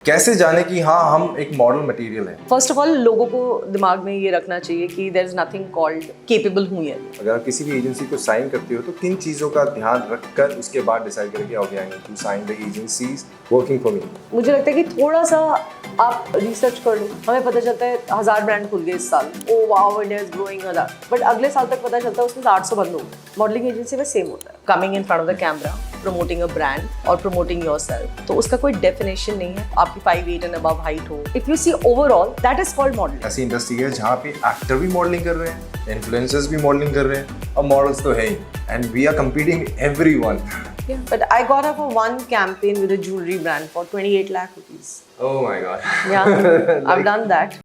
कैसे जाने कि हाँ हम एक मॉडल मटेरियल है। फर्स्ट ऑफ ऑल लोगों को दिमाग में ये रखना चाहिए कि there is nothing called capable हूँ ये। अगर आप किसी भी एजेंसी को साइन करते हो तो किन चीज़ों का ध्यान रखकर उसके बाद डिसाइड करेंगे okay I need to sign the agencies working for me. मुझे लगता है कि थोड़ा सा आप रिसर्च कर लो। हमें पता चलता है 1000 ब्रांड खुल गए इस साल, oh wow India is growing 1000, but अगले साल तक पता चलता है उसमें 800 बंद हो गए। मॉडलिंग एजेंसी में सेम होता है, coming in front of the camera, promoting a brand और प्रमोटिंग योरसेल्फ। तो उसका कोई डेफिनेशन नहीं है आपकी 5'8" एंड अबव हाइट हो। If you see overall that is called modelling. ऐसी इंडस्ट्री है जहाँ पे एक्टर भी मॉडलिंग कर रहे हैं, इन्फ्लुएंसर्स भी मॉडलिंग कर रहे हैं, अब मॉडल्स तो है ही and we are competing everyone. Yeah, but I got up for one campaign with a jewelry brand for 28 lakh rupees. Oh my god. Yeah, I've done that.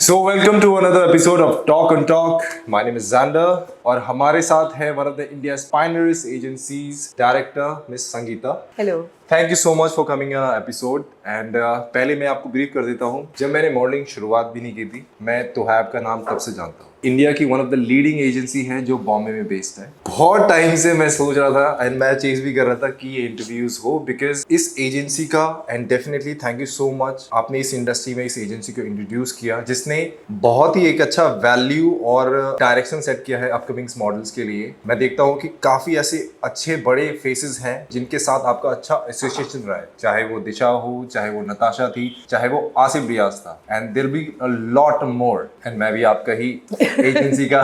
So welcome to another episode of Talk and Talk. My name is Xander और हमारे साथ है one of the India's pioneerest agencies director Miss Sangeeta. Hello. Thank you so much for coming episode and पहले मैं आपको brief कर देता हूँ। जब मैंने मॉडलिंग शुरुआत भी नहीं की थी, मैं तोहैब का नाम तब से जानता हूँ। इंडिया की one of the leading agency है जो बॉम्बे में बेस्ड है। बहुत टाइम से मैं सोच रहा था एंड मैं चेज भी कर रहा था कि ये इंटरव्यूज हो, बिकॉज इस एजेंसी का and definitely thank you so much, आपने इस इंडस्ट्री में इस एजेंसी को इंट्रोड्यूस किया जिसने बहुत ही एक अच्छा वैल्यू और डायरेक्शन सेट किया है अपकमिंग मॉडल्स के लिए। मैं देखता हूँ कि काफी ऐसे अच्छे बड़े फेसेस हैं जिनके साथ आपका अच्छा एसोसिएशन रहा है, चाहे वो दिशा हो, चाहे वो नताशा थी, चाहे वो आसिफ रियाज था, and there be a lot more. And मैं भी आपका ही एजेंसी का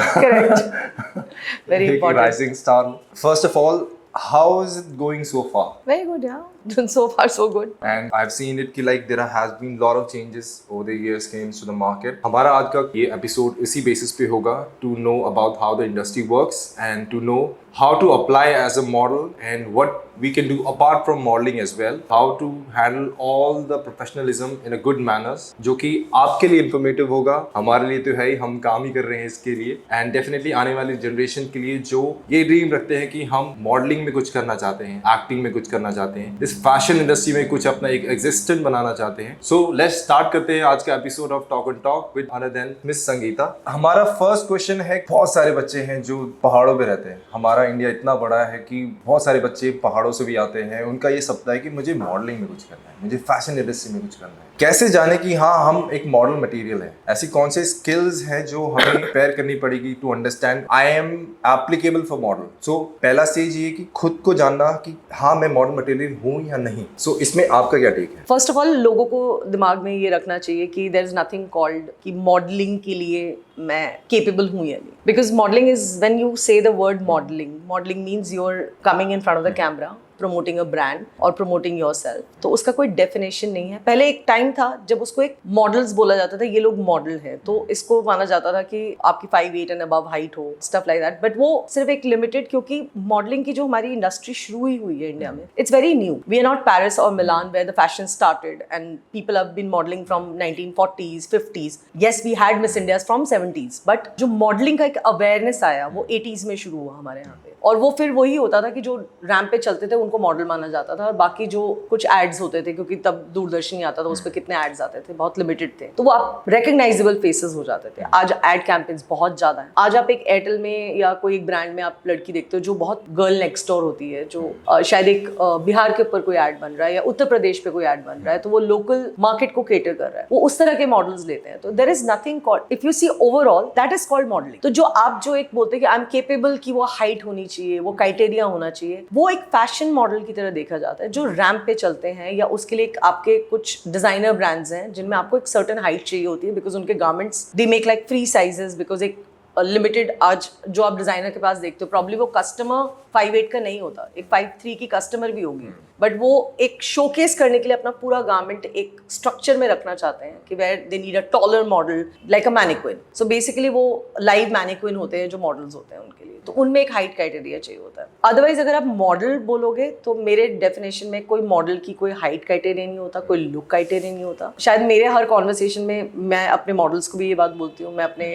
Very important. Rising star. First of all, how is it going so far? Very good, yeah. So far, so good. And I've seen it कि like there has been lot of changes over the years came to the market. हमारा आज का ये episode इसी basis पे होगा to know about how the industry works and to know how to apply as a model and what we can do apart from modeling as well. How to handle all the professionalism in a good manners, जो कि आपके लिए informative होगा, हमारे लिए तो है ही, हम काम ही कर रहे हैं इसके लिए, and definitely आने वाली जनरेशन के लिए जो ये ड्रीम रखते हैं कि हम मॉडलिंग में कुछ करना चाहते हैं, एक्टिंग में कुछ करना चाहते हैं, इस फैशन इंडस्ट्री में कुछ अपना एक एग्जिस्टेंट बनाना चाहते हैं। सो लेट्स स्टार्ट करते हैं आज का episode of talk and talk with another then miss Sangeeta. हमारा फर्स्ट क्वेश्चन है, बहुत सारे बच्चे हैं जो पहाड़ों पे रहते हैं। हमारा इंडिया इतना बड़ा है कि बहुत सारे बच्चे पहाड़ों से भी आते हैं, उनका ये सपना है कि मुझे मॉडलिंग में कुछ करना है, मुझे फैशन इंडस्ट्री में कुछ करना है। कैसे जाने कि हाँ हम एक मॉडल मटेरियल है? ऐसी कौन से स्किल्स हैं जो हमें पेयर करनी पड़ेगी to understand I am applicable for model? So पहला स्टेज ये कि खुद को जानना कि हाँ मैं मॉडल मटेरियल हूँ या नहीं। सो इसमें आपका क्या टेक है? फर्स्ट ऑफ ऑल लोगों को दिमाग में ये रखना चाहिए कि देयर इज नथिंग कॉल्ड कि मॉडलिंग के लिए मैं केपेबल हूँ या नहीं। Because modelling is when you say the word modelling means you are coming in front of the camera, promoting a brand और प्रमोटिंग योरसेल्फ। तो उसका कोई डेफिनेशन नहीं है। पहले एक टाइम था जब उसको एक मॉडल्स बोला जाता था, ये लोग मॉडल है, तो इसको माना जाता था कि आपकी 5'8" एंड अबव हाइट हो, स्टफ लाइक दैट। बट वो सिर्फ एक लिमिटेड, क्योंकि मॉडलिंग की जो हमारी इंडस्ट्री शुरू हुई है इंडिया में, it's very new. We are not Paris or Milan where the fashion started and people have been modelling from 1940s 50s। Yes, we had Miss Indias from 70s, but जो modelling का एक awareness आया वो 80s में शुरू हुआ हमारे यहाँ पे। और वो फिर वही होता था कि जो रैंप पे चलते थे उनको मॉडल माना जाता था, और बाकी जो कुछ एड्स होते थे, क्योंकि तब दूरदर्शन नहीं आता था, उस पर कितने एड्स आते थे, बहुत लिमिटेड थे, तो वो आप रिकग्नाइजेबल फेसेस हो जाते थे। आज एड कैंपेन्स बहुत ज्यादा है। आज आप एक एयरटेल में या कोई एक ब्रांड में आप लड़की देखते हो जो बहुत गर्ल नेक्स्ट डोर होती है, जो शायद एक बिहार के ऊपर कोई एड बन रहा है या उत्तर प्रदेश पे कोई एड बन रहा है, तो वो लोकल मार्केट को केटर कर रहा है, वो उस तरह के मॉडल्स लेते हैं। तो there is nothing called, if you see overall that is called modelling. तो जो आप जो एक बोलते हैं कि आई एम केपेबल, की वो हाइट होनी चाहिए, वो क्राइटेरिया होना चाहिए, वो एक फैशन मॉडल की तरह देखा जाता है जो रैंप पे चलते हैं, या उसके लिए आपके कुछ डिजाइनर ब्रांड्स हैं जिनमें आपको एक सर्टेन हाइट चाहिए होती है, बिकॉज उनके garments they make like free sizes, because एक लिमिटेड आज जो आप डिजाइनर के पास देखते हो, प्रॉब्ली वो कस्टमर 5'8" का नहीं होता, एक 5'3" की कस्टमर भी होगी, बट वो एक शोकेस करने के लिए अपना पूरा गारमेंट एक स्ट्रक्चर में रखना चाहते हैं कि where they need a taller model like a mannequin. So basically वो लाइव मैनिक्विन होते हैं जो मॉडल्स होते हैं उनके लिए, तो उनमें एक हाइट क्राइटेरिया चाहिए होता है। अदरवाइज अगर आप मॉडल बोलोगे तो मेरे डेफिनेशन में कोई मॉडल की कोई हाइट क्राइटेरिया नहीं होता, कोई लुक क्राइटेरिया नहीं होता। शायद मेरे हर कॉन्वर्सेशन में मैं अपने मॉडल्स को भी ये बात बोलती हूँ, मैं अपने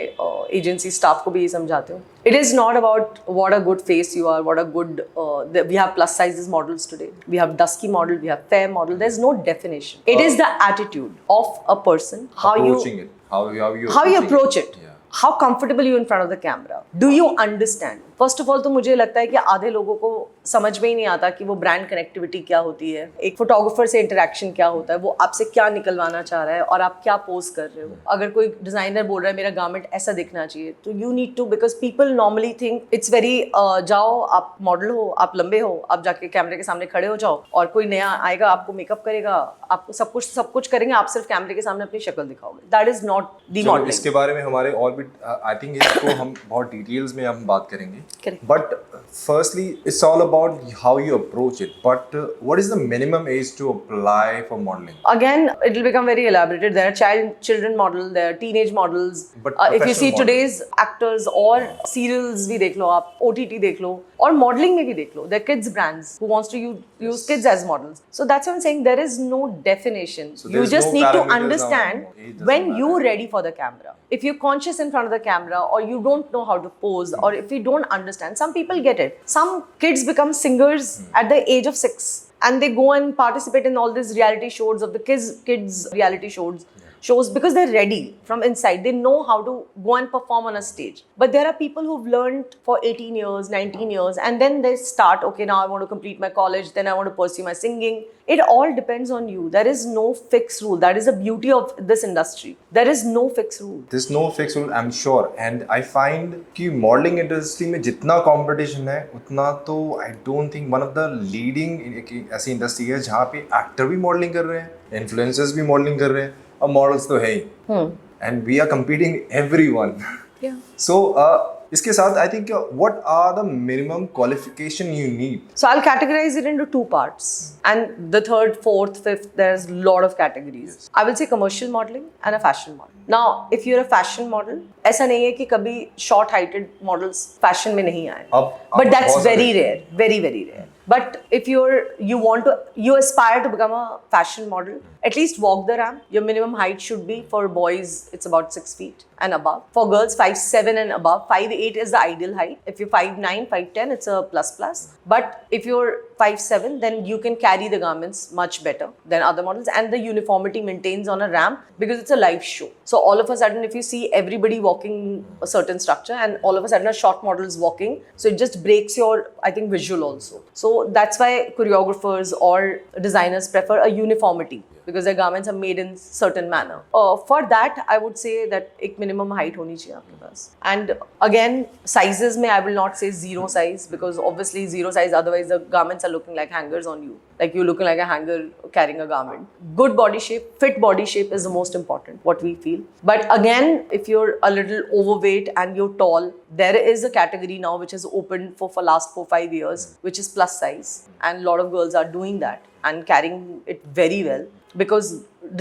एजेंसी स्टाफ को भी ये समझाती हूँ, it is not about what a good face you are, what a good we have plus sizes models today, we have dusky model, we have fair model. There's no definition. It is the attitude of a person, how you approach it. how you approach it. Yeah. How comfortable you in front of the camera. Do you understand? First of all तो मुझे लगता है कि आधे लोगों को समझ में ही नहीं आता कि वो ब्रांड कनेक्टिविटी क्या होती है, एक फोटोग्राफर से इंटरेक्शन क्या होता है, वो आपसे क्या निकलवाना चाह रहा है और आप क्या पोस्ट कर रहे हो. अगर कोई डिजाइनर बोल रहा है मेरा गारमेंट ऐसा दिखना चाहिए, तो you need to, because people normally think it's very जाओ आप मॉडल हो, आप लंबे हो, आप जाके कैमरे के सामने खड़े हो जाओ और कोई नया आएगा आपको मेकअप करेगा, आपको सब कुछ करेंगे, आप सिर्फ कैमरे के सामने अपनी शक्ल दिखाओगे. दैट इज नॉट द चलो, मॉडलिंग. इसके बारे में हमारे और भी आई थिंक इसको हम बहुत डिटेल्स में हम बात करेंगे. Correct. But firstly it's all about how you approach it. But what is the minimum age to apply for modelling? Again, it will become very elaborated. There are children model, there are teenage models. But If you see professional today's actors और serials भी देख लो आप, OTT देख लो और modeling में भी देख लो. There are kids brands who wants to use kids as models. So that's what I'm saying. There is no definition. So You there's just no need to parameters now. understand Age doesn't when matter. you're ready for the camera. If you're conscious in front of the camera or you don't know how to pose or if you don't understand, some people get it. Some kids become singers at the age of 6. And they go and participate in all these reality shows of the kids reality shows because they're ready from inside. They know how to go and perform on a stage. But there are people who've learned for 18 years, 19 years, and then they start, okay, now I want to complete my college, then I want to pursue my singing. It all depends on you. There is no fixed rule. That is the beauty of this industry. There is no fixed rule. There's no fixed rule, I'm sure. And I find कि modelling industry में जितना competition है उतना तो I don't think one of the leading ऐसी industry है जहाँ पे एक्टर भी मॉडलिंग कर रहे हैं, इन्फ्लुएंसर्स भी मॉडलिंग कर रहे हैं और मॉडल्स तो है ही. And we are competing everyone. Yeah. So इसके साथ I think what are the minimum qualification you need? So I'll categorize it into two parts. And the third, fourth, fifth, there's a lot of categories. I will say commercial modeling and a fashion model. Now, if you're a fashion model, ऐसा नहीं है कि कभी short heighted models fashion में नहीं आए. But that's बहुत very सारे- rare, very, very rare. But if you aspire to become a fashion model, at least walk the ramp. Your minimum height should be, for boys, it's about 6 feet and above. For girls, 5'7" and above. 5'8" is the ideal height. If you're 5'9", 5'10", it's a plus. But if you're 5'7", then you can carry the garments much better than other models, and the uniformity maintains on a ramp because it's a live show. So all of a sudden, if you see everybody walking a certain structure and all of a sudden a short model is walking, so it just breaks your, I think, visual also. So that's why choreographers or designers prefer a uniformity, because their garments are made in certain manner. For that, I would say that एक minimum height होनी चाहिए आपके पास. And again, sizes में I will not say zero size, because obviously zero size, otherwise the garments are looking like hangers on you. Like you're looking like a hanger carrying a garment. Good body shape, fit body shape is the most important, what we feel. But again, if you're a little overweight and you're tall, there is a category now which has opened for last 4-5 years, which is plus size. And a lot of girls are doing that and carrying it very well, because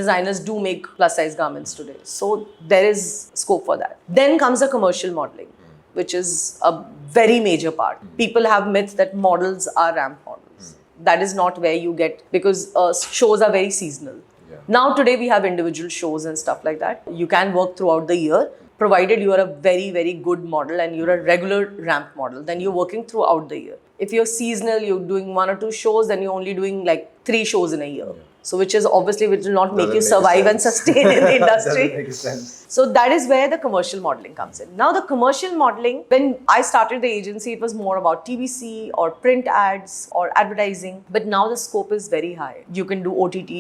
designers do make plus size garments today. So there is scope for that. Then comes the commercial modeling, which is a very major part. People have myth that models are ramp models. That is not where you get, because shows are very seasonal. Yeah. Now today we have individual shows and stuff like that. You can work throughout the year, provided you are a very, very good model and you're a regular ramp model, then you're working throughout the year. If you're seasonal, you're doing 1 or 2 shows, then you're only doing like 3 shows in a year. So which is obviously, which will not make you survive and sustain in the industry. Doesn't make sense. So that is where the commercial modeling comes in. Now the commercial modeling, when I started the agency, it was more about TVC or print ads or advertising. But now the scope is very high. You can do OTT,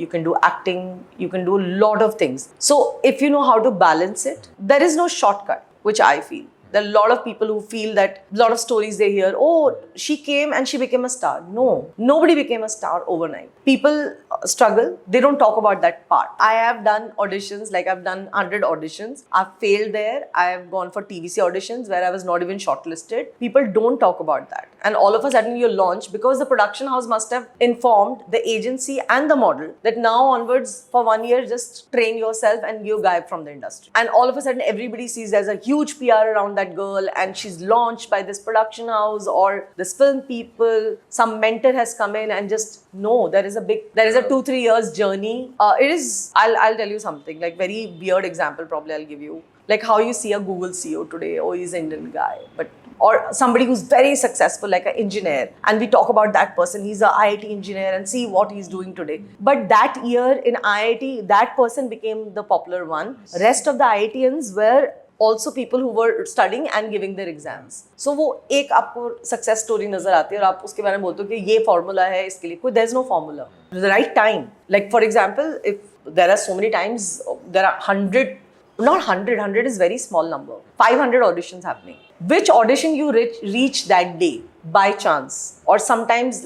you can do acting, you can do a lot of things. So if you know how to balance it, there is no shortcut, which I feel. There are a lot of people who feel that, a lot of stories they hear, oh, she came and she became a star. No, nobody became a star overnight. People struggle. They don't talk about that part. I have done auditions, like I've done 100 auditions. I've failed there. I have gone for TVC auditions where I was not even shortlisted. People don't talk about that. And all of a sudden you launch, because the production house must have informed the agency and the model that now onwards for 1 year, just train yourself and you gaib from the industry. And all of a sudden everybody sees there's a huge PR around that girl and she's launched by this production house or this film people. Some mentor has come in and just, no, there is a 2-3 years journey. It is, I'll tell you something, like very weird example probably I'll give you. Like how you see a Google CEO today, oh, he's an Indian guy, but or somebody who's very successful, like an engineer, and we talk about that person, he's an IIT engineer and see what he's doing today. But that year in IIT, that person became the popular one. Rest of the IITians were also people who were studying and giving their exams. So वो एक आपको success story नजर आती है और आप उसके बारे में बोलते हो कि ये formula है इसके लिए. कोई there's no formula. The right time. Like for example, if there are so many times, there are 100, not 100 is very small number. 500 auditions happening. Which audition you reach that day by chance, or sometimes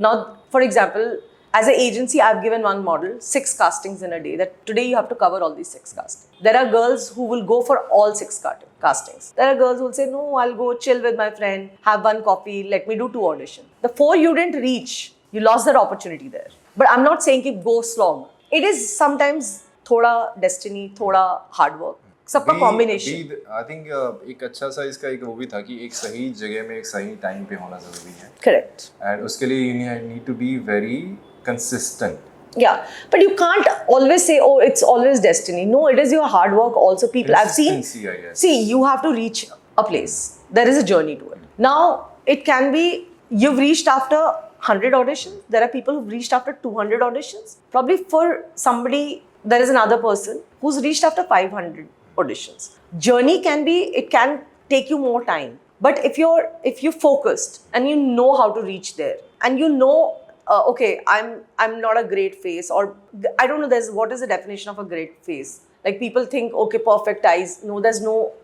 now for example, as an agency I've given one model 6 castings in a day, that today you have to cover all these 6 castings. There are girls who will go for all 6 castings. There are girls who will say no, I'll go chill with my friend, have one coffee, let me do 2 auditions. The 4 you didn't reach, you lost that opportunity there. But I'm not saying keep go slog. It is sometimes thoda destiny, thoda hard work. सबका combination. I think एक अच्छा सा इसका एक वो भी था कि एक सही जगह में एक सही टाइम पे होना जरूरी है. करेक्ट. एंड उसके लिए you need to be very consistent. Yeah, but you can't always say, oh, it's always destiny. No, it is your hard work also. People I've seen. I guess. See, you have to reach a place. There is a journey to it. Now, it can be you've reached after 100 auditions. There are people who've reached after 200 auditions. Probably for somebody, there is another person who's reached after 500 auditions. Journey can be, it can take you more time. But if you're focused and you know how to reach there, and you know, okay, I'm not a great face, or I don't know, what is the definition of a great face? Like people think, okay, perfect eyes. No, there's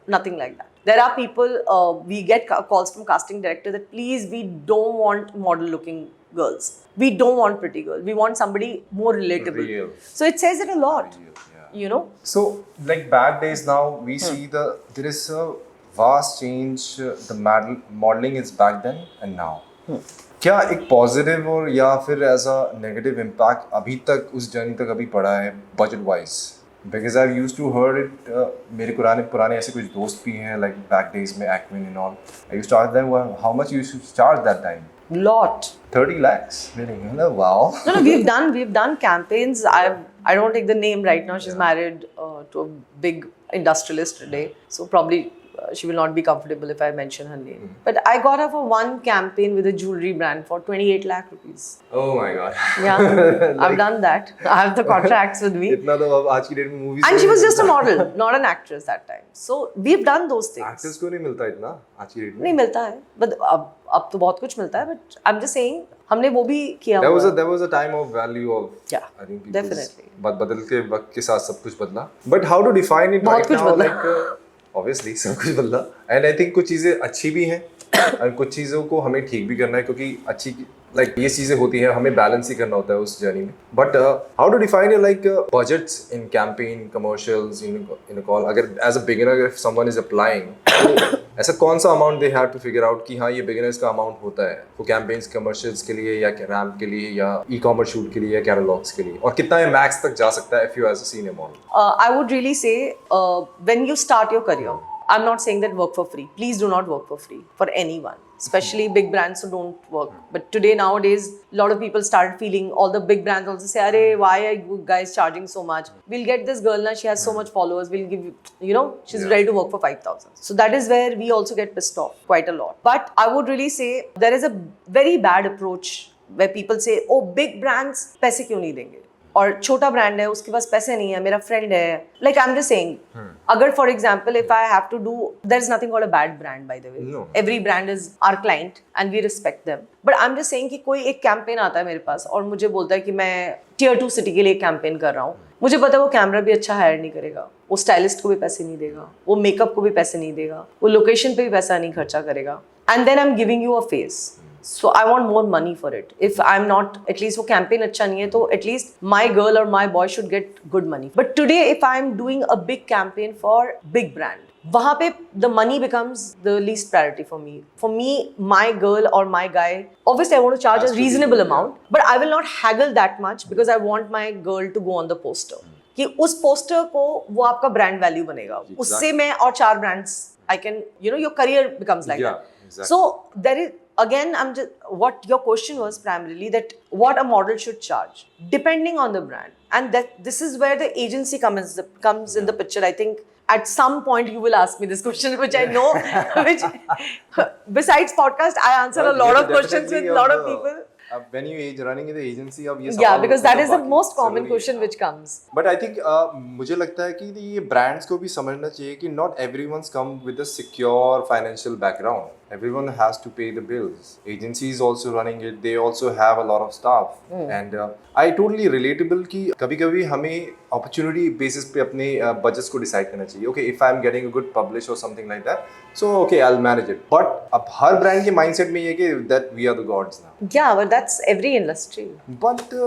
nothing like that. There are people, we get calls from casting director that please, we don't want model looking girls. We don't want pretty girls. We want somebody more relatable. Real. So it says it a lot. Real, yeah. You know? So like back days now, we see there is a vast change. The modeling is back then and now. क्या एक positive और या फिर as a negative impact अभी तक उस journey तक अभी पड़ा है budget wise? Because I used to heard it. मेरे पुराने ऐसे कुछ दोस्त भी हैं लाइक बैक डेज में एक्विन and all. I used to ask them how much you should charge that time. Lot. 30 lakhs. Really? Wow. No, we've done campaigns. I don't take the name right now. She's married to a big industrialist today, so probably she will not be comfortable if I mention her name. But I got her for one campaign with a jewelry brand for 28 lakh rupees. Oh my god. Yeah, I've done that. I have the contracts with me. इतना तो अब आज की date में movies. And she was just a model, not an actress that time. So we've done those things. Actors को नहीं मिलता इतना आज की डेट में. नहीं मिलता है, but अब तो बहुत कुछ मिलता है. But I'm just saying, हमने वो भी किया. There was a time of value of. Yeah, I think definitely. but बदल के वक्त के साथ सब कुछ बदला. But how to define it right now? Like obviously सब कुछ बदला. And I think कुछ चीजें अच्छी भी हैं और कुछ चीज़ों को हमें ठीक भी करना है क्योंकि अच्छी लाइक ये चीज़ें होती हैं हमें बैलेंस ही करना होता है उस जर्नी में. But how to define your like budgets in campaign commercials in call. अगर as a beginner if someone is applying तो ऐसा कौन सा amount they have to figure out कि हाँ ये बिगिनर्स का अमाउंट होता है वो कैंपेन्स कमर्शियल्स के लिए या रैम्प के लिए या ई कॉमर्स शूट के लिए या कैटलॉग्स के लिए, और कितना मैक्स तक जा सकता है if you as a senior model? I would really say when you start your career, I'm not saying that work for free. Please do not work for free for anyone, especially big brands who don't work. But today, nowadays, a lot of people start feeling, all the big brands also say, "Arey, why are you guys charging so much? We'll get this girl, na, she has so much followers, we'll give you, she's ready to work for 5,000. So that is where we also get pissed off quite a lot. But I would really say there is a very bad approach where people say, oh, big brands, पैसे क्यों नहीं देंगे? और छोटा brand है उसके पास पैसे नहीं है, मेरा फ्रेंड है. Like I am just saying, अगर for example if I have to do, there is nothing called a bad brand by the way. Every brand is our client and we respect them. But I am just saying कि कोई एक campaign आता है मेरे पास और मुझे बोलता है कि मैं टियर 2 सिटी के लिए कैंपेन कर रहा हूँ. मुझे पता है वो कैमरा भी अच्छा हायर नहीं करेगा, वो स्टाइलिस्ट को भी पैसे नहीं देगा, वो मेकअप को भी पैसे नहीं देगा, वो लोकेशन पे भी पैसा नहीं खर्चा करेगा. And then I am giving you a face. So I want more money for it. If I'm not, at least वो campaign अच्छा नहीं है तो at least my girl or my boy should get good money. But today if I'm doing a big campaign for big brand, वहाँ पे the money becomes the least priority for me. For me, my girl or my guy, obviously I want to charge a reasonable amount, but I will not haggle that much because I want my girl to go on the poster. कि उस poster को वो आपका brand value बनेगा. उससे मैं और 4 brands I can, your career becomes like that. Exactly. So there is. Again, what your question was primarily that what a model should charge, depending on the brand, and that this is where the agency comes in the picture. I think at some point you will ask me this question, which I know, which besides podcast, I answer a lot of questions with a lot of people. अब when you age running in the agency अब ये Yeah, सवाल because उठना that तो is the बाकी most common जरूरी है। question which comes. But I think मुझे लगता है कि ये ब्रांड्स को भी समझना चाहिए कि not everyone's come with a secure financial background everyone has to pay the bills agencies also running it they also have a lot of staff and I totally relatable कि कभी कभी हमें opportunity basis पे अपने budgets को decide करना चाहिए okay if I'm getting a good publish or something like that so okay I'll manage it but अब हर brand के mindset में ये है कि that we are the gods now Yeah, but that's every industry. but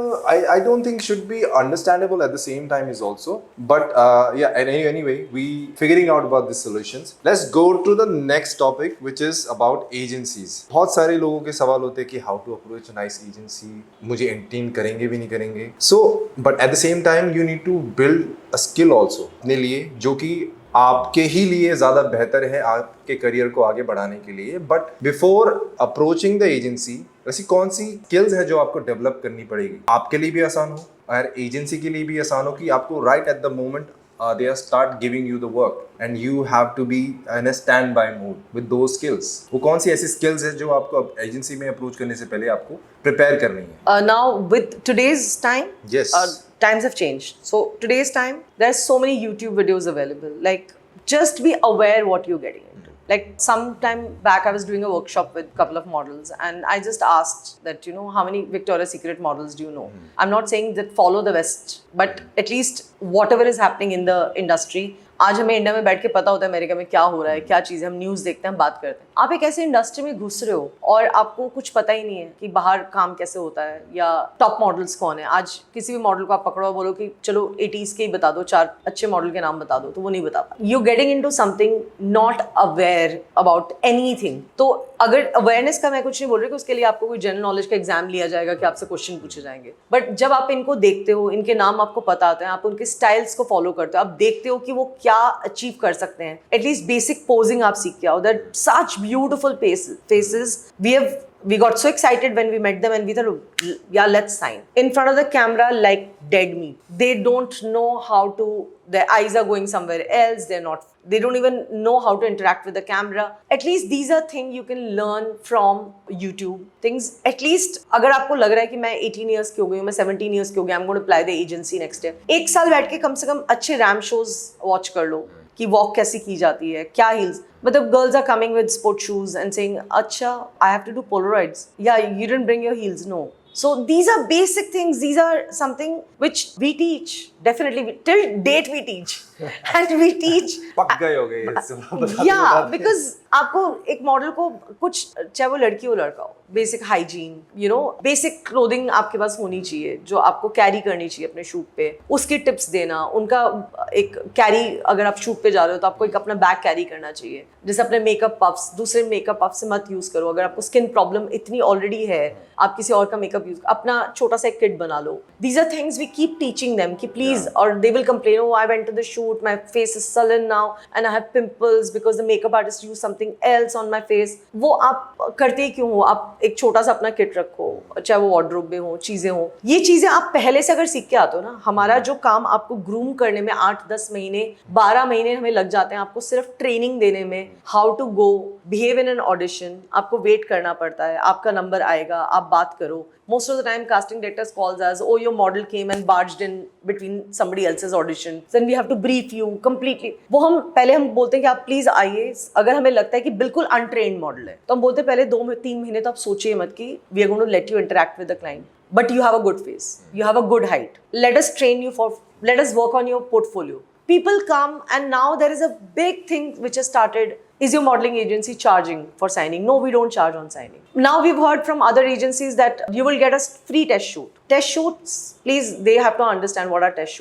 I don't think should be understandable at the same time is also but yeah anyway we figuring out about the solutions let's go to the next topic which is about agencies बहुत सारे लोगों के सवाल होते हैं कि how to approach a nice agency मुझे entertain करेंगे भी नहीं करेंगे so but at the same time you need to build a skill also अपने लिए जो कि आपके ही लिए ज़्यादा बेहतर है आपके करियर को आगे बढ़ाने के लिए but before approaching the agency ऐसी कौन सी स्किल्स है जो आपको डेवलप करनी पड़ेगी आपके लिए भी आसान हो और एजेंसी के लिए भी आसान हो कि आपको right at the moment they are start giving you the work and you have to be in a standby mode with those skills वो कौन सी ऐसी skills है जो आपको एजेंसी में अप्रोच करने से पहले आपको प्रिपेयर करनी है Now with today's time, Yes. times have changed. So today's time, there's so many YouTube videos available. Like, just be aware what you're getting into. Like some time back, I was doing a workshop with a couple of models, and I just asked that, how many Victoria's Secret models do you know? I'm not saying that follow the West, but at least whatever is happening in the industry. आज हमें India में बैठ के पता होता है America में क्या हो रहा है क्या चीज़ हम न्यूज़ देखते हैं हम बात करते हैं आप एक ऐसे इंडस्ट्री में घुस रहे हो और आपको कुछ पता ही नहीं है कि बाहर काम कैसे होता है या टॉप मॉडल्स कौन है आज किसी भी मॉडल को आप पकड़ो और बोलो कि चलो 80s के ही बता दो 4 अच्छे मॉडल के नाम बता दो तो वो नहीं बता पा you getting into something not aware about anything तो अगर अवेयरनेस का मैं कुछ नहीं बोल रही कि उसके लिए आपको कोई जनरल नॉलेज का एग्जाम लिया जाएगा कि आपसे क्वेश्चन पूछे जाएंगे बट जब आप इनको देखते हो इनके नाम आपको पता आते हैं आप उनके स्टाइल्स को फॉलो करते हो आप देखते हो कि वो क्या अचीव कर सकते हैं एटलीस्ट बेसिक पोजिंग आप सीख के आओ that such beautiful faces we got so excited when we met them and we thought yeah let's sign in front of the camera like dead meat they don't know how to their eyes are going somewhere else they don't even know how to interact with the camera at least these are things you can learn from YouTube things at least अगर आपको लग रहा है कि मैं 18 years की हो गई हूँ मैं 17 years की हो गई I'm going to apply the agency next year एक साल बैठ के कम से कम अच्छे रैम शोज वॉच कर लो कि वॉक कैसी की जाती है क्या हील्स मतलब girls are coming with sport shoes and saying अच्छा I have to do polaroids या you didn't bring your heels no so these are basic things these are something which we teach definitely till date we teach and we teach पक गए हो गए yeah because आपको एक model को कुछ चाहे वो लड़की हो लड़का हो बेसिक हाइजीन बेसिक क्लोथिंग आपके पास होनी चाहिए जो आपको कैरी करनी चाहिए अपने शूट पे उसकी टिप्स देना उनका एक कैरी अगर आप शूट पे जा रहे हो तो आपको एक अपना बैग कैरी करना चाहिए जैसे अपने मेकअप पफ्स दूसरे मेकअप पफ से मत यूज करो अगर आपको स्किन प्रॉब्लम इतनी ऑलरेडी है आप किसी और का मेकअप यूज अपना छोटा सा एक किट बना लो these are things we keep teaching them कि प्लीज और they will complain oh I went to the shoot my face is swollen now and I have pimples because the makeup artist use something else on my face वो आप करते ही क्यों हो आप एक छोटा सा अपना किट रखो चाहे वो वार्डरोब में हो चीजें हो ये चीजें आप पहले से अगर सीख के आते हो ना हमारा जो काम आपको ग्रूम करने में 8-10 महीने 12 महीने हमें लग जाते हैं आपको सिर्फ ट्रेनिंग देने में how to go behave in an audition आपको वेट करना पड़ता है आपका नंबर आएगा आप बात करो most of the time casting directors calls us oh your model came and barged in between somebody else's audition then we have to brief you completely वो हम पहले हम बोलते हैं कि आप प्लीज आइए अगर हमें लगता है कि बिल्कुल अनट्रेन्ड मॉडल है तो हम बोलते हैं पहले 2-3 महीने तो आप सोचिए मत कि we are going to let you interact with the client but you have a good face you have a good height let us train you let us work on your portfolio people come and now there is a big thing which has started is your modeling agency charging for signing no we don't charge on signing now we've heard from other agencies that you will get a free test shoots please they have to understand what are test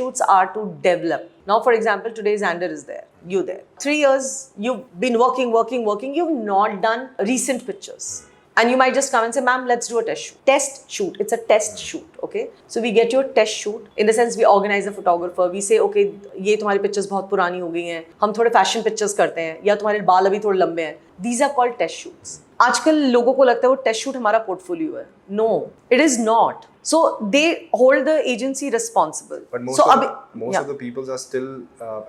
shoots are to develop now for example today Xander is there you there 3 years you've been working you've not done recent pictures and you might just come and say ma'am let's do a test shoot it's a test shoot okay so we get your test shoot in the sense we organize a photographer we say okay ये तुम्हारी pictures बहुत पुरानी हो गई हैं हम थोड़े fashion pictures करते हैं या तुम्हारे बाल अभी थोड़े लंबे हैं these are called test shoots आजकल लोगों को लगता है वो टेस्ट शूट हमारा पोर्टफोलियो है no it is not so they hold the agency responsible but most, so of the people are still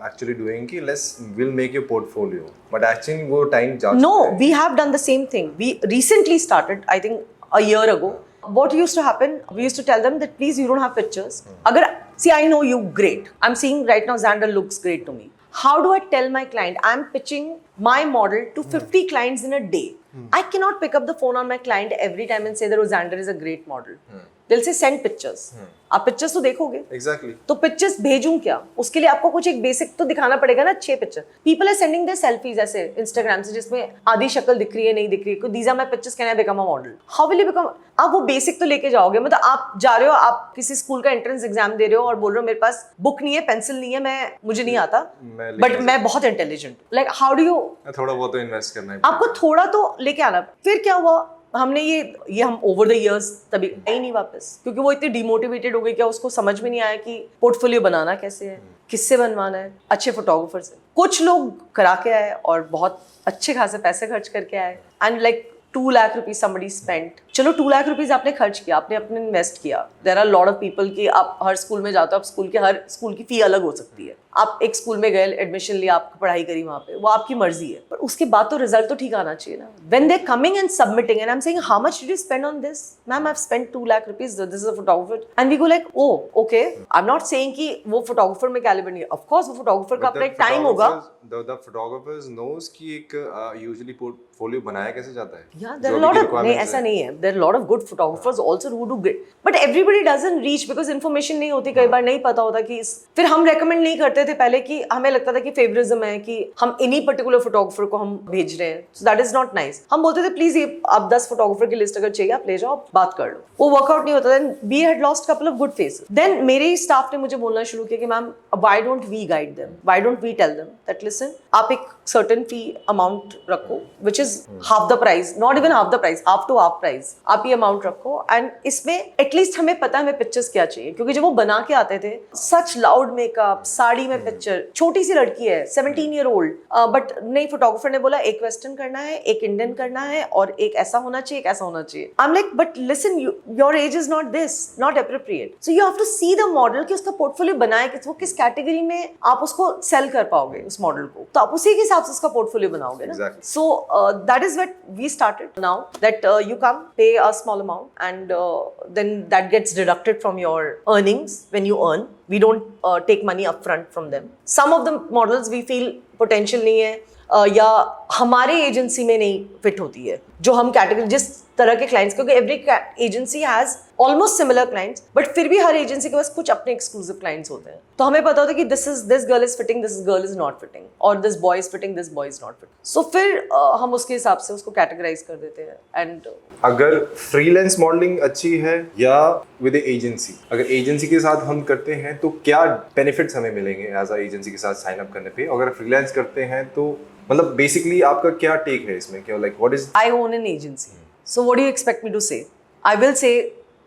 actually doing कि we'll make your portfolio but actually वो time जा no we have done the same thing we recently started I think a year ago what used to happen, we used to tell them that please you don't have pictures. Agar, see, I know you great. I'm seeing right now Xander looks great to me. How do I tell my client? I'm pitching my model to 50 clients in a day. I cannot pick up the phone on my client every time and say that Xander is a great model. They'll say send pictures. आप pictures तो देखोगे. Exactly. तो pictures भेजूं क्या? उसके लिए आपको कुछ एक बेसिक तो दिखाना पड़ेगा ना. 6 picture. People are sending their selfies ऐसे Instagram से जिसमें आधी शक्ल दिख रही है नहीं दिख रही है. These are my pictures. Can I become a model? How will you become? आप वो बेसिक तो लेके जाओगे. मतलब आप जा रहे हो, आप किसी स्कूल का एंट्रेंस एग्जाम दे रहे हो और बोल रहे हो मेरे पास बुक नहीं है, पेंसिल नहीं है, मुझे नहीं आता, बट मैं बहुत intelligent. Like how do you? थोड़ा बहुत तो इन्वेस्ट करना है. आपको थोड़ा तो लेके आना. फिर क्या हुआ? हमने ये हम ओवर द इयर्स तभी आई नहीं वापस, क्योंकि वो इतनी डिमोटिवेटेड हो गई. क्या उसको समझ में नहीं आया कि पोर्टफोलियो बनाना कैसे है, किससे बनवाना है, अच्छे फोटोग्राफर से. कुछ लोग करा के आए और बहुत अच्छे खासे पैसे खर्च करके आए. And like 2 lakh rupees somebody spent. चलो 2 लाख रुपीज आपने खर्च किया, आपने अपने इन्वेस्ट किया. There are lot of people कि आप हर स्कूल में जाते हो, आप हर स्कूल की फी अलग हो सकती है. आप एक स्कूल में गए, एडमिशन लिया, आपको पढ़ाई करी वहाँ पे, वो आपकी मर्जी है, पर उसके बाद तो रिजल्ट तो ठीक आना चाहिए ना. When they coming and submitting and I am saying how much did you spend on this? Ma'am I have spent 2 lakh rupees, this is a photographer. And we go like oh okay. I am not saying कि वो photographer में calibre नहीं है. Of course वो photographer का अपना एक time होगा. The photographers knows कि एक usually portfolio बनाया कैसे जाता है. Yeah, there are a lot of नहीं ऐसा नहीं है. There are a lot of good photographers also who do great, but everybody doesn't reach because information नहीं होती. कई बार नहीं पता होता कि फिर हम recommend नहीं करते थे पहले कि हमें लगता था कि फेवरिज्म है कि हम इन्हीं पर्टिकुलर फोटोग्राफर को हम भेज रहे हैं. So that is not nice. हम बोलते थे प्लीज ये आप 10 फोटोग्राफर की लिस्ट अगर चाहिए आप ले जाओ, आप बात कर लो. वो वर्कआउट नहीं होता. Then we had lost couple of good faces. Then मेरे ही स्टाफ ने मुझे बोलना शुरू किया कि ma'am why don't we guide them? Why don't we tell them that listen, आप एक certain fee amount रखो which is half the price, not even half the price, half to half price. आप ये अमाउंट रखो and इसमें at least हमें पता है हमें पिक्चर्स क्या चाहिए. क्योंकि जब वो बना के आते थे सच लाउड मेकअप, साड़ी में पिक्चर, छोटी सी लड़की है 17 ईयर ओल्ड, बट नहीं फोटोग्राफर ने बोला एक वेस्टर्न करना है, एक इंडियन करना है और एक ऐसा होना चाहिए, एक ऐसा होना चाहिए. I am like but listen, your age is not this, not appropriate. So you have to see the model कि उसका पोर्टफोलियो बनाए कि वो किस कैटेगरी में आप उसको सेल कर पाओगे उस मॉडल को, तो आप उसी के हिसाब से उसका पोर्टफोलियो बनाओगे ना. So that is what we started now that you come pay a small amount and then that gets deducted from your earnings when you earn. We don't take money upfront from them. Some of the models we feel potential नहीं है या हमारे agency में नहीं fit होती है जो हम कैटेगरी जिस तरह के क्लाइंट्स, क्योंकि every agency has almost similar clients, but फिर भी हर एजेंसी के पास कुछ अपने एक्सक्लूसिव क्लाइंट्स होते हैं. तो हमें पता होता है कि this girl is fitting, this girl is not fitting, और this boy is fitting, this boy is not fitting. So फिर हम उसके हिसाब से उसको कैटेगराइज कर देते हैं. एंड अगर फ्रीलांस मॉडलिंग अच्छी है या विद एजेंसी, अगर एजेंसी के साथ हम करते हैं तो क्या बेनिफिट्स हमें मिलेंगे एज अ एजेंसी के साथ साइन अप करने पे? अगर फ्रीलांस करते हैं तो मतलब बेसिकली आपका क्या टेक है इसमें? क्या like what is? I own an agency. So what do you expect me to say? I will say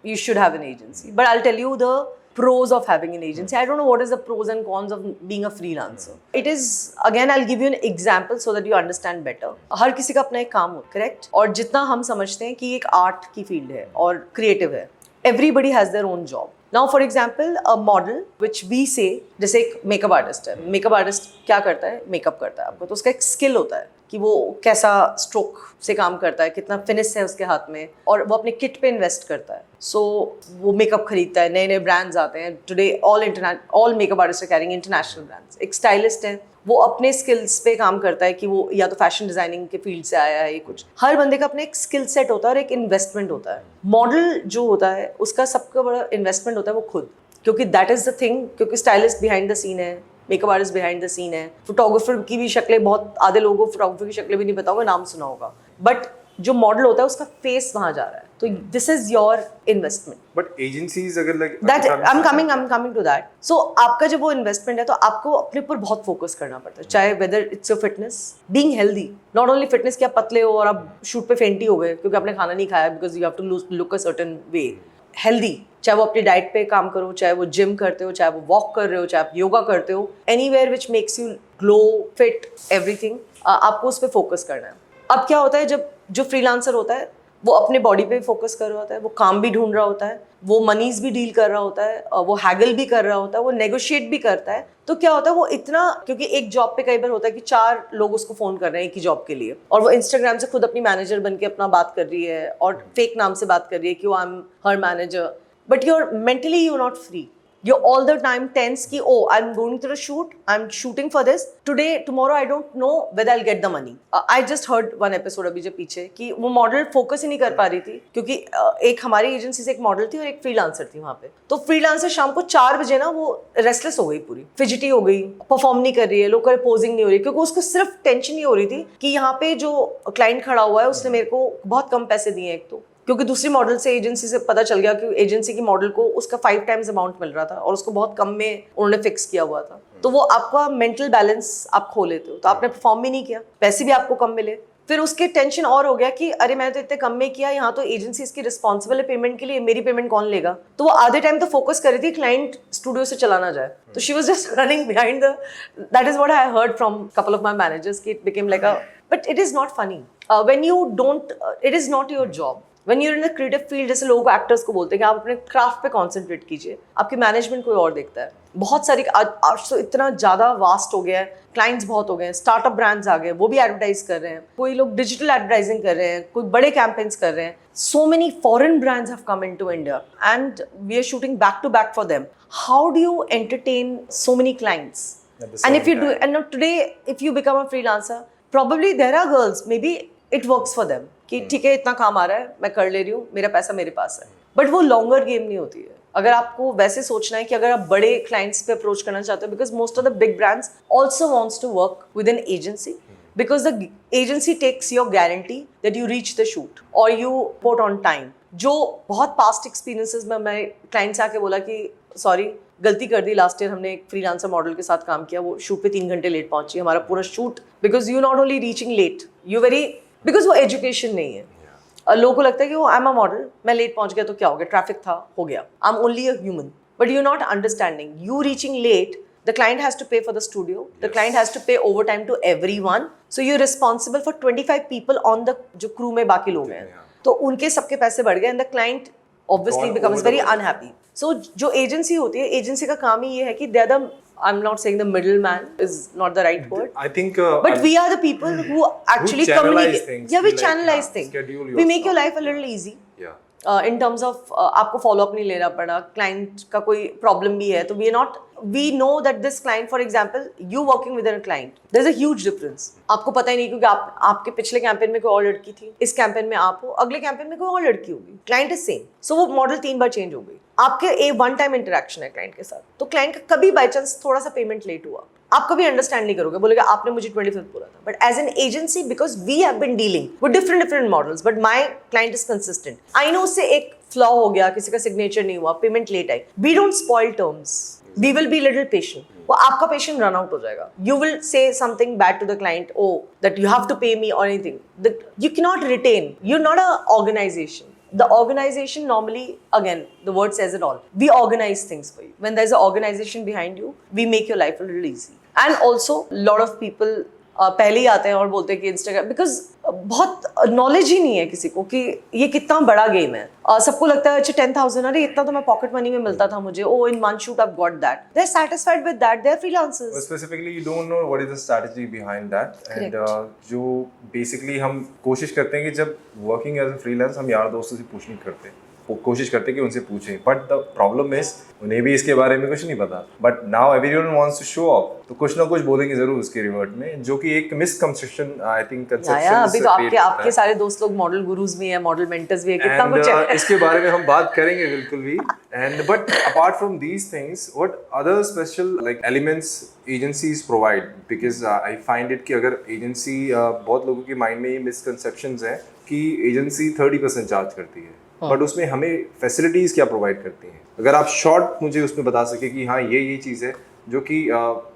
you should have an agency, but I'll tell you the pros of having an agency. I don't know what is the pros and cons of being a freelancer. It is, again, I'll give you an example so that you understand better. हर किसी का अपना एक काम हो, correct? और जितना हम समझते हैं कि एक आर्ट की फील्ड है और क्रिएटिव है, everybody has their own job. Now for example, a model which we say, जैसे एक मेकअप आर्टिस्ट है, मेकअप आर्टिस्ट क्या करता है? मेकअप करता है आपको, तो उसका एक स्किल होता है कि वो कैसा स्ट्रोक से काम करता है, कितना फिनिश है उसके हाथ में, और वो अपने किट पे इन्वेस्ट करता है. सो वो मेकअप खरीदता है, नए नए ब्रांड्स आते हैं. Today all makeup artist are carrying international brands. एक स्टाइलिस्ट है, वो अपने स्किल्स पे काम करता है कि वो या तो फैशन डिजाइनिंग के फील्ड से आया है. कुछ हर बंदे का अपना एक स्किल सेट होता है और एक इन्वेस्टमेंट होता है. मॉडल जो होता है उसका सबका बड़ा इन्वेस्टमेंट होता है वो खुद, क्योंकि दैट इज द थिंग, क्योंकि स्टाइलिस्ट बिहाइंड द सीन है, makeup artist behind the scene है, फोटोग्राफर की भी शक्लें, बहुत आधे लोगों को फोटोग्राफर की शक्लें भी नहीं पता होगा, नाम सुना होगा, बट जो मॉडल होता है उसका फेस वहां जा रहा है. तो this is your investment. But agencies अगर like that I am coming to that. So आपका जब वो इन्वेस्टमेंट है तो आपको अपने ऊपर बहुत फोकस करना पड़ता है, चाहे whether it's your fitness, being healthy, not only fitness कि आप पतले हो और आप शूट पे फेंटी हो गए क्योंकि आपने खाना नहीं खाया, because you have to look a certain way. Healthy, चाहे वो अपनी डाइट पे काम करो, चाहे वो जिम करते हो, चाहे वो वॉक कर रहे हो, चाहे आप योगा करते हो, anywhere which makes you glow, fit, everything, आपको उस पर फोकस करना है. अब क्या होता है, जब जो फ्रीलांसर होता है वो अपने बॉडी पे फोकस कर रहा होता है, वो काम भी ढूंढ रहा होता है, वो मनीज भी डील कर रहा होता है, वो हैगल भी कर रहा होता है, वो नेगोशिएट भी करता है। तो क्या होता है वो इतना, क्योंकि एक जॉब पे कई बार होता है कि 4 लोग उसको फोन कर रहे हैं एक ही जॉब के लिए, और वो इंस्टाग्राम से खुद अपनी मैनेजर बन के अपना बात कर रही है और फेक नाम से बात कर रही है कि I am her manager, but you are mentally you not free. You're all the time tense कि oh I'm going to the shoot, I'm shooting for this today, tomorrow I don't know whether I'll get the money. I just heard one episode अभी जो पीछे कि वो model focus ही नहीं कर पा रही थी क्योंकि एक हमारी एजेंसी से एक मॉडल थी और एक फ्रीलांसर थी वहाँ पे. तो फ्रीलांसर शाम को 4 बजे ना वो रेस्टलेस हो गई, पूरी फिजिटी हो गई, परफॉर्म नहीं कर रही है, लोग कर पोजिंग नहीं हो रही, क्योंकि उसको सिर्फ टेंशन ही हो रही थी कि यहाँ पे जो क्लाइंट खड़ा हुआ है उसने मेरे को बहुत कम पैसे दिए एक तो, क्योंकि दूसरी मॉडल से एजेंसी से पता चल गया कि एजेंसी की मॉडल को उसका 5 टाइम्स अमाउंट मिल रहा था और उसको बहुत कम में उन्होंने फिक्स किया हुआ था. तो वो आपका मेंटल बैलेंस आप खो लेते हो. तो आपने परफॉर्म भी नहीं किया, पैसे भी आपको कम मिले, फिर उसके टेंशन और हो गया कि अरे मैंने तो इतने कम में किया, यहाँ तो एजेंसी इसकी रिस्पॉन्सिबल है पेमेंट के लिए, मेरी पेमेंट कौन लेगा. तो वो आधे टाइम तो फोकस कर रही थी क्लाइंट स्टूडियो से चला ना जाए. तो she was just running behind the, that is what I heard from couple of my managers कि it became like a, but it is not funny when you don't, it is not your job. When you're in the creative field, जैसे लोग actors को बोलते हैं कि आप अपने craft पे कॉन्सेंट्रेट कीजिए, आपकी मैनेजमेंट कोई और देखता है. बहुत सारी आज तो इतना ज़्यादा वास्ट हो गया है, क्लाइंट्स बहुत हो गए हैं, स्टार्टअप ब्रांड्स आ गए, वो भी एडवर्टाइज कर रहे हैं, कोई लोग डिजिटल एडवर्टाइजिंग कर रहे हैं, कोई बड़े कैंपेन्स कर रहे हैं. So many foreign brands have come into India and we are shooting back to back for them. How do you entertain so many clients? And if you do, and now today if you become a freelancer, probably there are girls, maybe it works for them कि ठीक है इतना काम आ रहा है मैं कर ले रही हूँ, मेरा पैसा मेरे पास है. बट वो लॉन्गर गेम नहीं होती है. अगर आपको वैसे सोचना है कि अगर आप बड़े क्लाइंट्स पे अप्रोच करना चाहते हो, because most of the big brands also wants to work with an agency, because the agency takes your guarantee that you reach the shoot or you report on time. जो बहुत past experiences में मैं client से आके बोला कि sorry गलती कर दी, लास्ट ईयर हमने एक फ्रीलांसर मॉडल के साथ काम किया, वो शूट पे 3 घंटे लेट पहुंची, हमारा पूरा shoot, because you not only reaching late, you very, because वो एजुकेशन नहीं है. लोगों को लगता है कि वो आई एम अ मॉडल, मैं लेट पहुंच गया तो क्या हो गया, ट्रैफिक था हो गया, I am only a human. But you not understanding, you reaching late, the client has to pay for the studio, the client has to pay overtime to everyone, so you're responsible for 25 people on the जो crew में बाकी लोग हैं, तो उनके सबके पैसे बढ़ गए and the client obviously becomes very unhappy. So जो agency होती है, agency का काम ही ये है कि they're the, I'm not saying the middleman is not the right word. I think but we are the people who actually channelize communicate. things, Yeah, we like, channelize things. schedule We make your your life a little easy. Yeah. In terms of आपको follow up नहीं लेना पड़ा, client का कोई problem भी है तो we not, we know that this client, for example you working with a client, there is a huge difference. आपको पता ही नहीं क्योंकि आपके पिछले कैंपेन में कोई और लड़की थी, इस कैंपेन में आप हो, अगले कैंपेन में कोई और लड़की होगी, क्लाइंट इज सेम. सो वो मॉडल 3 बार चेंज हो गई. आपके एक वन टाइम इंटरेक्शन है क्लाइंट के साथ, तो क्लाइंट का कभी बाई चांस थोड़ा सा पेमेंट लेट हुआ, आप कभी अंडरस्टैंड नहीं करोगे, बोलेगा आपने मुझे 25th बोला था. But as an agency, because we have been dealing with different models, but my client is consistent. I know उससे एक फ्लॉ हो गया, किसी का सिग्नेचर नहीं हुआ, पेमेंट लेट आई, we don't spoil terms, we will be little patient. वो आपका पेशेंट रन आउट हो जाएगा. You will say something bad to the client, oh that you have to pay me or anything, that you can not retain. You are not a organisation. The organization normally, again, the word says it all. We organize things for you. When there's an organization behind you, we make your life a little easy. And also, a lot of people पहले ही आते हैं और बोलते हैं कि Instagram, because बहुत knowledge ही नहीं है किसी को कि ये कितना बड़ा गेम है. सबको लगता है अच्छा 10,000, अरे इतना तो मैं पॉकेट मनी में मिलता था मुझे, oh in one shoot I got that. They are satisfied with that, they are freelancers. Specifically you don't know what is the strategy behind that. And जो बेसिकली हम कोशिश करते हैं कि जब वर्किंग एज अ फ्रीलांस, हम यार दोस्तों से पूछ नहीं करते, वो कोशिश करते कि उनसे पूछें. बट द प्रॉब्लम इज उन्हें भी इसके बारे में कुछ नहीं पता. But now everyone wants to show off, तो कुछ ना कुछ बोलेंगे जरूर उसके रिवर्ट में, जो कि एक मिसकंसेप्शन, आई थिंक कंसेप्शन. अभी तो आपके सारे दोस्त लोग मॉडल गुरुज भी हैं, मॉडल मेंटर्स भी हैं, कितना कुछ है. इसके बारे में हम बात करेंगे बिल्कुल भी. And but apart from these things, what other special like elements agencies provide? Because I find it कि अगर एजेंसी, बहुत लोगों के माइंड में ये मिसकंसेप्शंस है कि एजेंसी 30% चार्ज करती है, बट उसमें हमें फैसिलिटीज़ क्या प्रोवाइड करती हैं? अगर आप शॉर्ट मुझे उसमें बता सके कि हाँ ये चीज़ है जो कि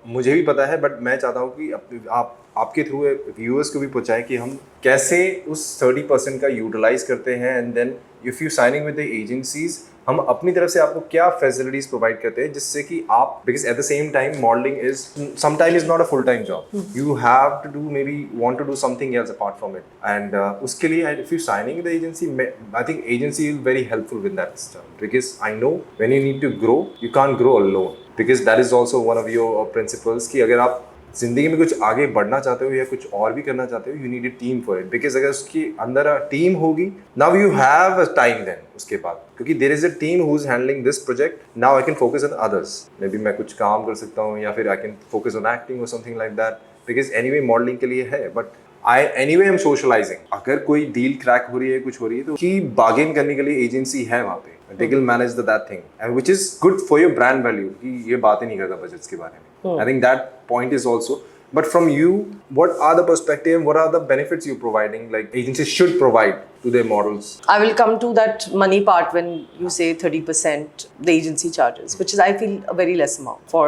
मुझे भी पता है, बट मैं चाहता हूँ कि आप आपके थ्रू व्यूअर्स को भी पहुंचाएं कि हम कैसे उस 30% का यूटिलाइज करते हैं, and then if you signing with the agencies, हम अपनी तरफ से आपको क्या फैसिलिटीज प्रोवाइड करते हैं जिससे कि आप, because at the same time modelling is sometime is not a full time job, you have to do maybe want to do something else apart from it, and उसके लिए if you signing with the agency, I think agency is very helpful with that system, because I know when you need to grow you can't grow alone, because that is also one of your principles कि अगर आप जिंदगी में कुछ आगे बढ़ना चाहते हो या कुछ और भी करना चाहते हो, you need a team for it, because अगर उसके अंदर टीम होगी, now you have a time then उसके बाद, क्योंकि there is a team who is handling this project, now I can focus on others, maybe मैं कुछ काम कर सकता हूँ या फिर I can focus on acting और something like that, because anyway modelling के लिए है, but anyway I am socialising, अगर कोई डील क्रैक हो रही है, कुछ हो रही है, तो की बार्गेन करने के लिए एजेंसी है वहाँ पे, they will manage that thing, and which is good for your brand value कि ये बातें नहीं करता बजट्स के बारे में. I think that point is also, but from you, what are the perspective, what are the benefits you're providing, like agencies should provide to their models? I will come to that money part when you say 30% the agency charges, which is I feel a very less amount for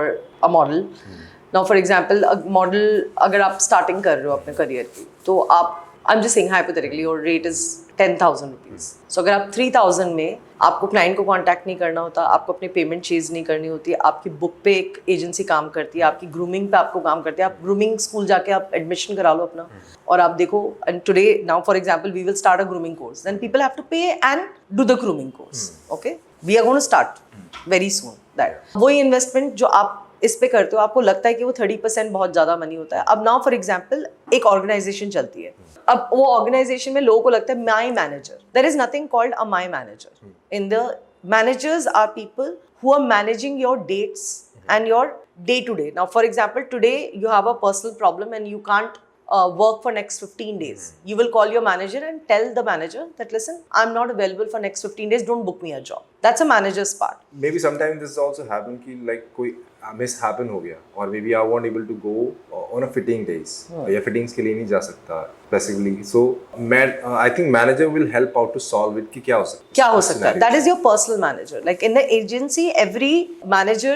a model. Now for example, a model अगर आप starting कर रहे हो अपने career की, तो आप, I'm just saying hypothetically, your rate is 10,000 rupees. So अगर आप 3,000 में आपको क्लाइंट को कांटेक्ट नहीं करना होता, आपको अपनी पेमेंट चेज नहीं करनी होती, आपकी बुक पे एक एजेंसी काम करती है, आपकी ग्रूमिंग पे आपको काम करती है, आप ग्रूमिंग स्कूल जाके आप एडमिशन करा लो अपना और आप देखो, and today now for example we will start a grooming course, then people have to pay and do the grooming course, okay, we are going to start very soon that. वही investment जो आप इस पे करते हो, आपको लगता है कि वो 30% बहुत ज़्यादा मनी होता है. अब नाउ फॉर एग्जाम्पल एक ऑर्गेनाइजेशन चलती है, अब वो ऑर्गेनाइजेशन में लोगों को लगता है my manager, there is nothing called a my manager. In the managers are people who are managing your dates and your day to day. Now for example, today you have a personal problem and you can't work for next 15 days. You will call your manager and tell the manager that listen, I'm not available for next 15 days, don't book me a job. That's a manager's part. Maybe sometimes this also happen कि like कोई miss happen हो गया, or maybe I won't able to go on a fitting days, या fittings के लिए नहीं जा सकता specifically, so I think manager will help out to solve it कि क्या हो सकता है. That is your personal manager. Like in the agency, every manager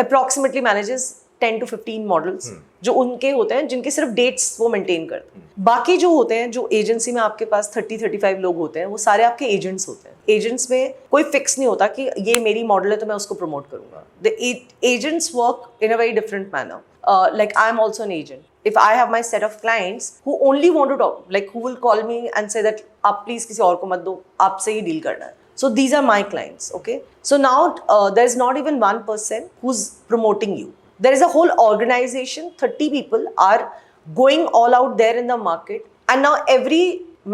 approximately manages 10 to 15 models जो उनके होते हैं, जिनके सिर्फ डेट्स वो मेंटेन करते हैं. बाकी जो होते हैं, जो एजेंसी में आपके पास 30-35 लोग होते हैं, वो सारे आपके एजेंट्स होते हैं. एजेंट्स में कोई फिक्स नहीं होता कि ये मेरी मॉडल है तो मैं उसको प्रमोट करूंगा. The agents work in a very different manner. Like I am also an agent. If I have my set of clients who only want to talk, like who will call me and say that आप please किसी और को मत दो, आपसे ही deal करना है. So these are my clients, okay? So now there is not even one person who's promoting you. There is a whole organization, 30 people are going all out there in the market, and now every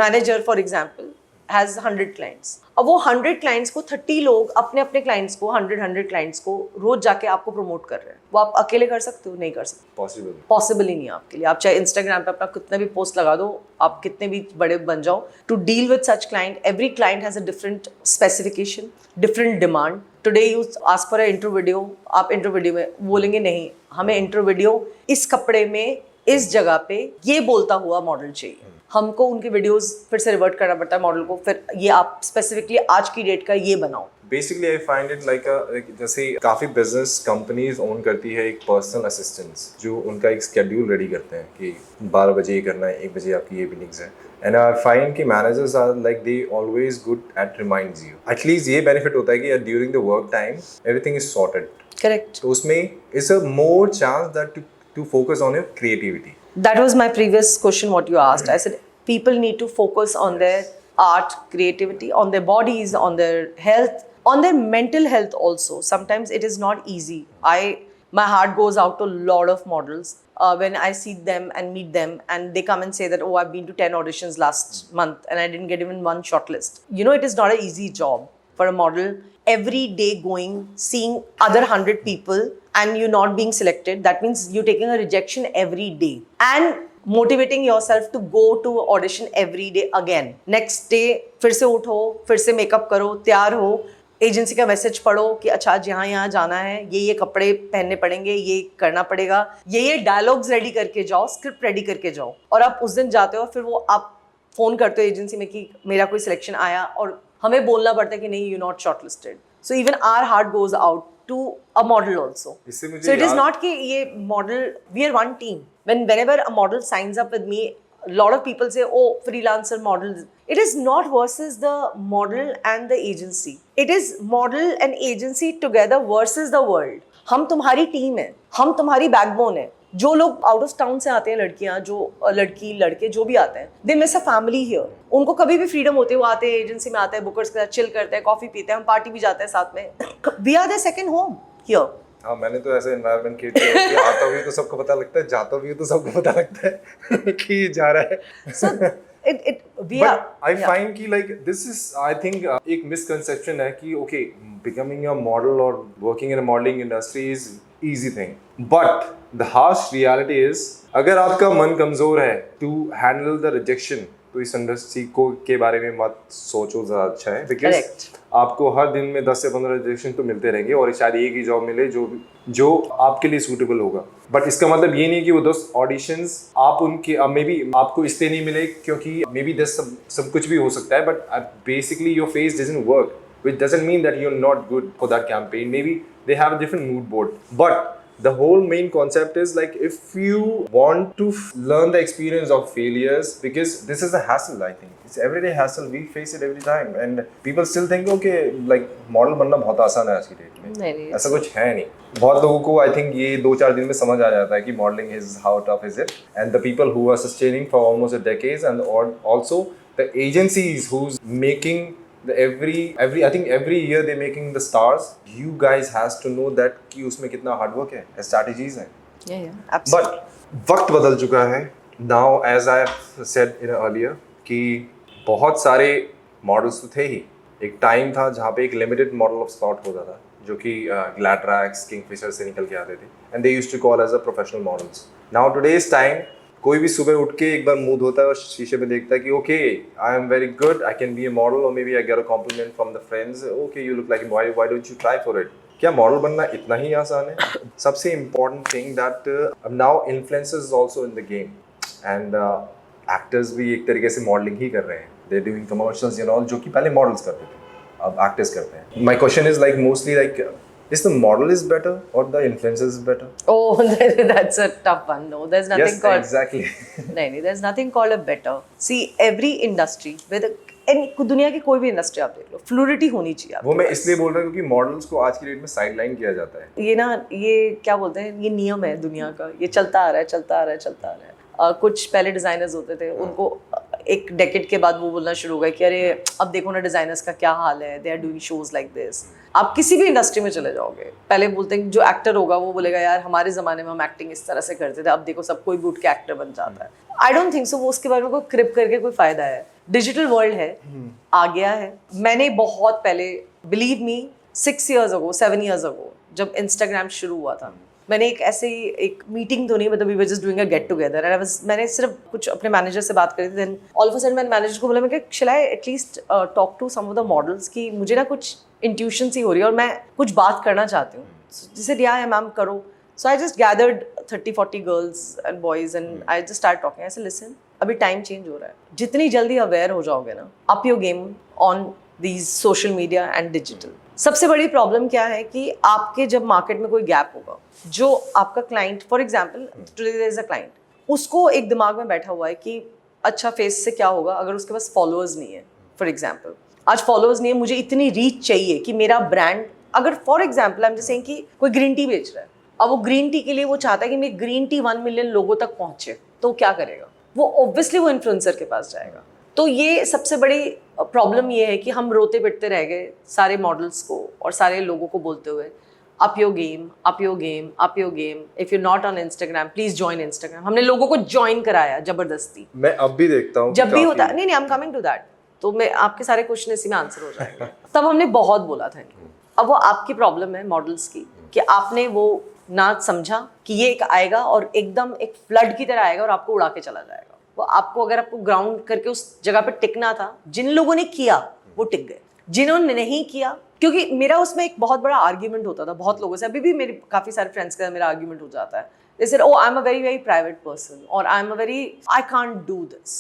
manager, for example, has 100 clients. अब वो 100 clients को 30 लोग अपने अपने clients को 100 clients को रोज जाके आपको प्रमोट कर रहे हैं. वो आप अकेले कर सकते हो? नहीं कर सकते. पॉसिबल ही नहीं है आपके लिए. आप चाहे इंस्टाग्राम पे अपना कितना भी पोस्ट लगा दो, आप कितने भी बड़े बन जाओ, to deal with such client, every client has a different specification, different demand. Today you ask for a intro video, आप इंट्रो वीडियो में बोलेंगे नहीं, हमें इंट्रो वीडियो इस कपड़े में इस जगह पे ये बोलता हुआ मॉडल चाहिए. हमको उनके वीडियोस फिर से रिवर्ट करना पड़ता है मॉडल को, फिर ये आप स्पेसिफिकली आज की डेट का ये बनाओ. Basically I find it like जैसे काफ़ी बिजनेस कंपनीज ओन करती है एक पर्सनल असिस्टेंट्स जो उनका एक स्केड्यूल रेडी करते हैं कि 12 बजे ये करना है, 1 बजे आपकी ये मीटिंग्स है. एंड आई फाइंड कि managers are like they always good at reminds you. At least ये बेनिफिट होता है कि during the work time everything is sorted. Correct. तो उसमें is a more chance that to focus on your creativity. That was my previous question what you asked. I said people need to focus on their art, creativity, on their bodies, on their health, on their mental health also. Sometimes it is not easy. My heart goes out to a lot of models when I see them and meet them and they come and say that, oh, I've been to 10 auditions last month and I didn't get even one shortlist. You know, it is not an easy job for a model every day going, seeing other 100 people and you not being selected. That means you're taking a rejection every day. And motivating yourself to go to audition every day again. Next day फिर से उठो, फिर से makeup करो, तैयार हो, agency का message पढ़ो कि अच्छा आज यहाँ जाना है, ये कपड़े पहनने पड़ेंगे, ये करना पड़ेगा, ये डायलॉग्स रेडी करके जाओ, स्क्रिप्ट रेडी करके जाओ. और आप उस दिन जाते हो, फिर वो आप फोन करते हो एजेंसी में कि मेरा कोई सिलेक्शन आया और हमें बोलना पड़ता है कि नहीं, you not shortlisted. So even our heart goes out to a model also. इससे मुझे So it is याद- not कि ये model, we are one team. Whenever a model signs up with me, a lot of people say, oh, freelancer models. It is not versus the model and the agency. It is model and agency together versus the world. हम तुम्हारी team है, हम तुम्हारी backbone है. जो लोग out of town से आते हैं, लड़कियां, जो लड़की लड़के जो भी आते हैं, they miss a family here. उनको कभी भी फ्रीडम होती है, वो आते हैं एजेंसी में, आते हैं बुकर्स के साथ चिल करते हैं, कॉफी पीते हैं, हम पार्टी भी जाते हैं साथ में. We are the second home here. हाँ, मैंने तो ऐसे एनवायरनमेंट क्रिएट किया कि आता भी तो सबको पता लगता है, जाता भी तो सबको पता लगता है कि ये जा रहा है. So we But are. I yeah. find कि like this is I think एक misconception है कि okay, becoming a model or working in a modeling industry is easy thing. But the harsh reality is अगर आपका मन कमजोर है to handle the rejection, तो इस इंडस्ट्री को के बारे में मत सोचो, ज़्यादा अच्छा है. Because Correct. आपको हर दिन में 10 से 15 रिजेक्शन तो मिलते रहेंगे और शायद एक ही जॉब मिले जो आपके लिए सूटेबल होगा. बट इसका मतलब ये नहीं कि वो 10 ऑडिशंस आप उनके मे बी आपको इसलिए नहीं मिले क्योंकि मे बी सब कुछ भी हो सकता है. But basically your face doesn't work, which doesn't mean that you're not good for that campaign. Maybe they have a different mood board. But the whole main concept is like if you want to learn the experience of failures, because this is a hassle, I think. It's everyday hassle. We face it every time. And people still think, okay, like model बनना बहुत आसान है आज की date में. नहीं, ऐसा कुछ है नहीं. बहुत लोगों को I think ये 2-4 दिन में समझ आ जाता है कि modeling is how tough is it. And the people who are sustaining for almost a decade, and also the agencies who's making I think every year they're making the stars. You guys has to know that कि उसमें कितना hard work है, strategies हैं. Yeah, absolutely. But वक्त बदल चुका है. Now, as I said earlier, कि बहुत सारे मॉडल्स तो थे ही. एक टाइम था जहाँ पे एक लिमिटेड मॉडल ऑफ स्लॉट होता था जो कि ग्लैड्रैक्स, किंगफिशर से निकल के आते थे. And they used to call as a professional models. Now today's time कोई भी सुबह उठ के एक बार मुंह धोता है और शीशे में देखता है कि okay, I am very good, I can be a model, और maybe I get a compliment from the friends, okay you look like, why don't you try for it. क्या मॉडल बनना इतना ही आसान है? सबसे important thing that now influencers is also in the game, and actors भी एक तरीके से मॉडलिंग ही कर रहे हैं. They are doing commercials and all, जो कि पहले मॉडल्स करते थे, अब एक्टर्स करते हैं. My question is like mostly like, is the model is better or the influencer is better? Oh, that's a tough one. No, there's nothing Yes, called. exactly. नहीं, there's nothing called a better. See, every industry, whether दुनिया की कोई भी industry आप देख लो, fluidity होनी चाहिए. वो मैं इसलिए बोल रहा हूँ क्योंकि मॉडल्स को आज की डेट में साइडलाइन किया जाता है. ये ना, ये क्या बोलते हैं, ये नियम है दुनिया का. ये चलता आ रहा है, चलता आ रहा है, चलता आ रहा है. कुछ पहले डिजाइनर्स होते थे, उनको एक डेकेड के बाद वो बोलना शुरू हो गया कि अरे अब देखो ना डिजाइनर्स का क्या हाल है, they are doing shows like this. आप किसी भी इंडस्ट्री में चले जाओगे, पहले बोलते हैं जो एक्टर होगा वो बोलेगा यार हमारे ज़माने में हम एक्टिंग इस तरह से करते थे, अब देखो सब कोई भी उठ के एक्टर बन जाता है. I don't think so. वो उसके बारे में कोई क्रिप करके कोई फ़ायदा है. डिजिटल वर्ल्ड है, आ गया है. मैंने बहुत पहले, believe me, 6 years ago, 7 years ago, जब इंस्टाग्राम शुरू हुआ था, मैंने एक ऐसे ही एक मीटिंग तो नहीं, मतलब we were just doing a get together, and मैंने सिर्फ कुछ अपने मैनेजर से बात करी थी. Then all of a sudden मैंने मैनेजर को बोला, मैं क्या shall I at least talk to some of the models, की मुझे ना कुछ इंट्यूशन सी हो रही है और मैं कुछ बात करना चाहती हूँ. जैसे या मैम करो. So I just gathered 30-40 girls and boys and I just start talking. ऐसे लिसन, अभी टाइम चेंज हो रहा है. जितनी जल्दी अवेयर हो जाओगे ना, up your game on these social media and digital. सबसे बड़ी प्रॉब्लम क्या है कि आपके जब मार्केट में कोई गैप होगा, जो आपका client, for example today there is a client, उसको एक दिमाग में बैठा हुआ है कि अच्छा फेस से क्या होगा अगर उसके पास फॉलोअर्स नहीं है. फॉर एग्जाम्पल आज फॉलोअर्स नहीं है, मुझे इतनी रीच चाहिए कि मेरा ब्रांड, अगर for example I am just saying कि कोई ग्रीन टी बेच रहा है, अब वो ग्रीन टी के लिए वो चाहता है कि मेरी ग्रीन टी 1 million लोगों तक पहुंचे, तो क्या करेगा वो? ऑब्वियसली वो इन्फ्लुएंसर के पास जाएगा. तो ये सबसे बड़ी प्रॉब्लम ये है कि हम रोते पिटते रह गए सारे मॉडल्स को और सारे लोगों को बोलते हुए, up your game, up your game, up your game. If you not on Instagram, please join Instagram. हमने लोगों को ज्वाइन कराया जबरदस्ती. मैं अब भी देखता हूँ जब भी होता, नहीं I am coming to that. तो मैं आपके सारे क्वेश्चन इसी में आंसर हो जाएंगे. तब हमने बहुत बोला था इनको. अब वो आपकी प्रॉब्लम है मॉडल्स की कि आपने वो ना समझा कि ये एक आएगा और एकदम एक फ्लड की तरह आएगा और आपको उड़ा के चला जाएगा. वो आपको, अगर आपको ग्राउंड करके उस जगह पे टिकना था, जिन लोगों ने किया वो टिक गए, जिन्होंने नहीं किया, क्योंकि मेरा उसमें एक बहुत बड़ा आर्ग्यूमेंट होता था बहुत लोगों से. अभी भी मेरे काफ़ी सारे फ्रेंड्स का मेरा आर्ग्यूमेंट हो जाता है. They said, oh, I'm a very, very private person, or I can't do this.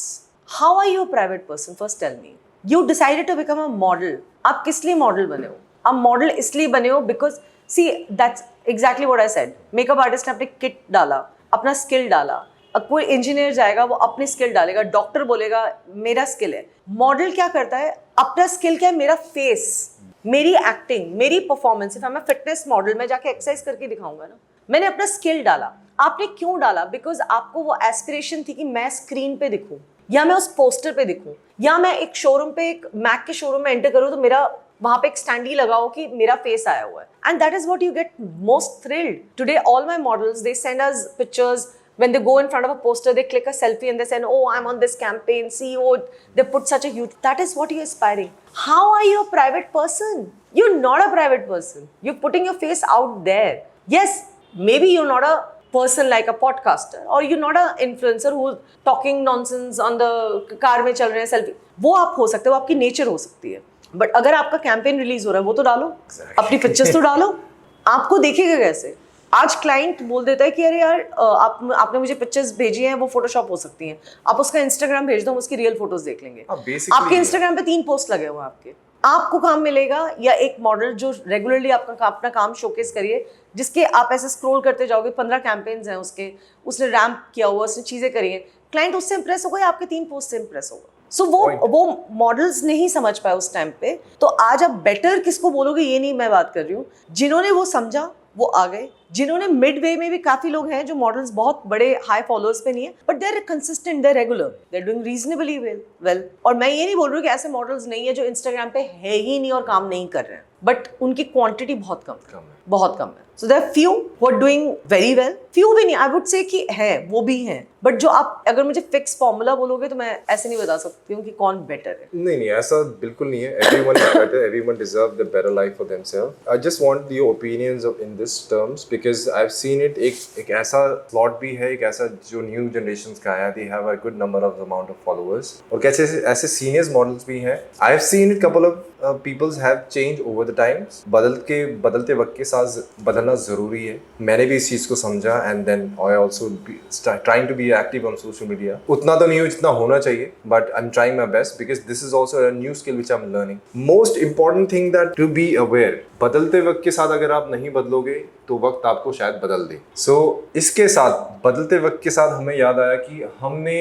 How are you a private person? First tell me. You decided to become a model. आप किस लिए model बने हो? आप model इसलिए बने हो because see that's exactly what I said. Makeup artist ने अपने किट डाला, अपना स्किल डाला. अब कोई इंजीनियर जाएगा, वो अपनी स्किल डालेगा. डॉक्टर बोलेगा मेरा स्किल है. मॉडल क्या करता है, अपना स्किल क्या है, मेरा फेस, मेरी एक्टिंग, मेरी performance. If I am a fitness model, मैं जाके एक्सरसाइज करके दिखाऊंगा ना. मैंने अपना स्किल डाला. आपने क्यों डाला? बिकॉज आपको वो एस्पिरेशन थी कि मैं स्क्रीन पे दिखूं, या मैं उस पोस्टर पे दिखूं, या मैं एक शोरूम पे, एक मैक के शोरूम में एंटर करूं तो मेरा वहां पे एक स्टैंडी लगा हो कि मेरा फेस आया हुआ है. And that is what you get most thrilled. Today all my models, they send us pictures. When they go in front of a poster, they click a selfie and they say, oh, I'm on this campaign, see, oh, they put such a huge, that is what you're aspiring. How are you a private person? You're not a private person. You're putting your face out there. Yes, maybe you're not a person like a podcaster, or you're not an influencer who's talking nonsense on the car में चल रहे हैं selfie. वो आप हो सकते हो, आपकी nature हो सकती है. But अगर आपका campaign release हो रहा है, वो तो डालो. अपनी pictures तो डालो. आपको देखेगा कैसे? आज क्लाइंट बोल देता है कि अरे यार आपने मुझे पिक्चर्स भेजी हैं, वो फोटोशॉप हो सकती हैं. आप उसका इंस्टाग्राम भेज दो, हम उसकी रियल फोटोज देख लेंगे. आपके इंस्टाग्राम पे 3 पोस्ट लगे हुए हैं आपके. आपको काम मिलेगा, या एक मॉडल जो रेगुलरली आपका अपना काम शोकेस करिए, जिसके आप ऐसे स्क्रॉल करते जाओगे, 15 कैंपेन्स हैं उसके, उसने रैम्प किया हुआ, उसने चीज़ें करी हैं. क्लाइंट उससे इंप्रेस होगा या आपके 3 पोस्ट से इंप्रेस होगा. सो वो मॉडल्स नहीं समझ पाए उस टाइम पे. तो आज आप बेटर किसको बोलोगे, ये नहीं मैं बात कर रही हूँ. जिन्होंने वो समझा वो आ गए. जिन्होंने मिड वे में भी काफी लोग हैं जो मॉडल्स बहुत बड़े हाई फॉलोअर्स पे नहीं है, but they are consistent, they are regular, they are doing reasonably well. और मैं ये नहीं बोल रही हूँ कि ऐसे मॉडल्स नहीं है जो इंस्टाग्राम पे है ही नहीं और काम नहीं कर रहे हैं, बट उनकी क्वांटिटी बहुत कम है, बहुत कम है. So there are few who are doing very well. Few भी नहीं, आई वुड से कि है, वो भी हैं. बट जो आप अगर मुझे फिक्स फॉर्मूला बोलोगे तो मैं ऐसे नहीं बता सकती हूँ कि कौन बेटर है. नहीं, ऐसा बिल्कुल नहीं है. Everyone is better, everyone deserve the better life for themselves. I just want your opinions in this terms because I have seen it. एक ऐसा प्लॉट भी है, एक ऐसा जो न्यू जनरेशंस का आया, they have a good number of amount of followers, और कैसे ऐसे सीनियर्स मॉडल्स भी हैं. I have seen it couple of peoples have change over the times. बदलते वक्त के साथ बदलना जरूरी है. मैंने भी इस चीज को समझा, and then I also trying to be active on social media. उतना तो नहीं हो जितना होना चाहिए, but I am trying my best because this is also a new skill which I am learning. Most important thing that to be aware. बदलते वक्त के साथ अगर आप नहीं बदलोगे तो वक्त आपको शायद बदल दे. सो इसके साथ बदलते वक्त के साथ हमें याद आया कि हमने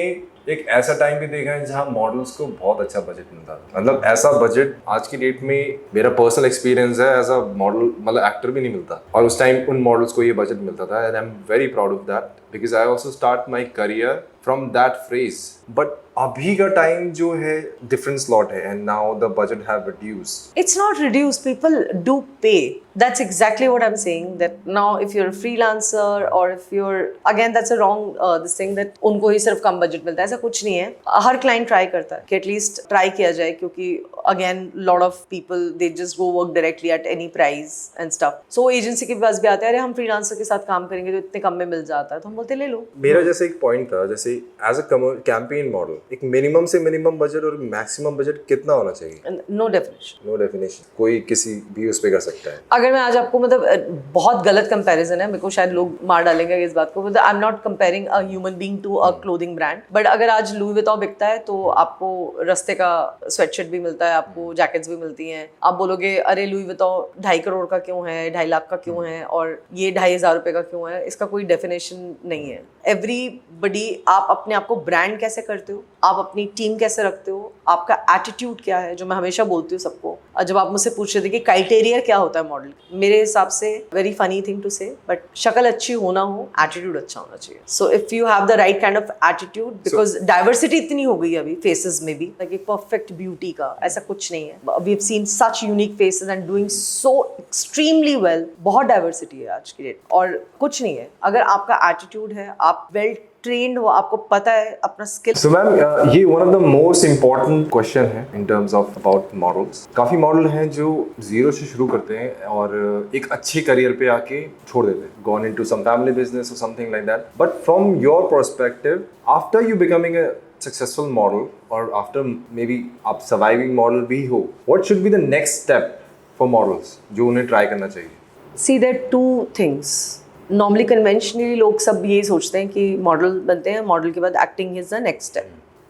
एक ऐसा टाइम भी देखा है जहाँ मॉडल्स को बहुत अच्छा बजट मिलता था. मतलब ऐसा बजट आज की डेट में, मेरा पर्सनल एक्सपीरियंस है, ऐसा मॉडल मतलब एक्टर भी नहीं मिलता, और उस टाइम उन मॉडल्स को ये बजट मिलता था. And I am very proud of that because I also start my career from that phrase. But अभी का टाइम जो है डिफरेंट स्लॉट है, and now the budget have reduced. It's not reduced, people do pay. That's exactly what I'm saying, that now if you're a freelancer or if you're, again that's a wrong this thing that उनको ही सिर्फ कम budget मिलता है. ऐसा कुछ नहीं है. हर client try करता है कि एटलीस्ट ट्राई किया जाए, क्योंकि again lot of people they just go work directly at any price and stuff. So agency के पास भी आते हैं, अरे हम फ्रीलांसर के साथ काम करेंगे तो इतने कम में मिल जाता है, तो हम बोलते ले लो. मेरा जैसे एक पॉइंट था, जैसे एज अ कैंपेन मॉडल एक मिनिमम से मिनिमम बजट और मैक्सिमम बजट कितना होना चाहिए? No definition. No definition. कोई किसी भी उस पे कर सकता है. अगर मैं आज आपको, मतलब बहुत गलत कंपैरिजन है, मेरे को शायद लोग मार डालेंगे इस बात को, I am not comparing a human being to a clothing brand. But अगर आज लुई विटॉन बिकता है तो आपको रस्ते का स्वेटशर्ट भी मिलता है, आपको जैकेट्स भी मिलती हैं. आप बोलोगे अरे लुई विटॉन 2.5 करोड़ का क्यों है, 2.5 लाख का क्यों है, और ये 2,500 रुपये का क्यों है? इसका कोई डेफिनेशन नहीं है. एवरीबडी, आप अपने आप को ब्रांड कैसे करते हो, आप अपनी टीम कैसे रखते हो, आपका एटीट्यूड क्या है, जो मैं हमेशा बोलती हूँ सबको. और जब आप मुझसे पूछ रहे थे कि क्राइटेरिया क्या होता है मॉडल, मेरे हिसाब से वेरी फनी थिंग टू से, बट शक्ल अच्छी होना हो, एटीट्यूड अच्छा होना चाहिए. So if you have the right kind of attitude, because diversity इतनी हो गई अभी फेसेस में भी, लाइक एक परफेक्ट ब्यूटी का ऐसा कुछ नहीं है. We have seen such unique faces and doing so extremely well. बहुत डाइवर्सिटी है आज की डेट, और कुछ नहीं है. अगर आपका एटीट्यूड है, आप वेल ट्रेन्ड हो, आपको पता है अपना स्किल. सो मैम, ये one of the most important question है in terms of about models. काफ़ी मॉडल हैं जो जीरो से शुरू करते हैं और एक अच्छे करियर पे आके छोड़ देते हैं, gone into some family business और something like that. But from your perspective, after you becoming a successful model और आफ्टर मे बी आप सर्वाइविंग मॉडल भी हो, what should be the next step for models जो उन्हें try करना चाहिए? See there two things. Normally conventionally लोग सब यही सोचते हैं कि मॉडल बनते हैं, मॉडल के बाद acting is the next step,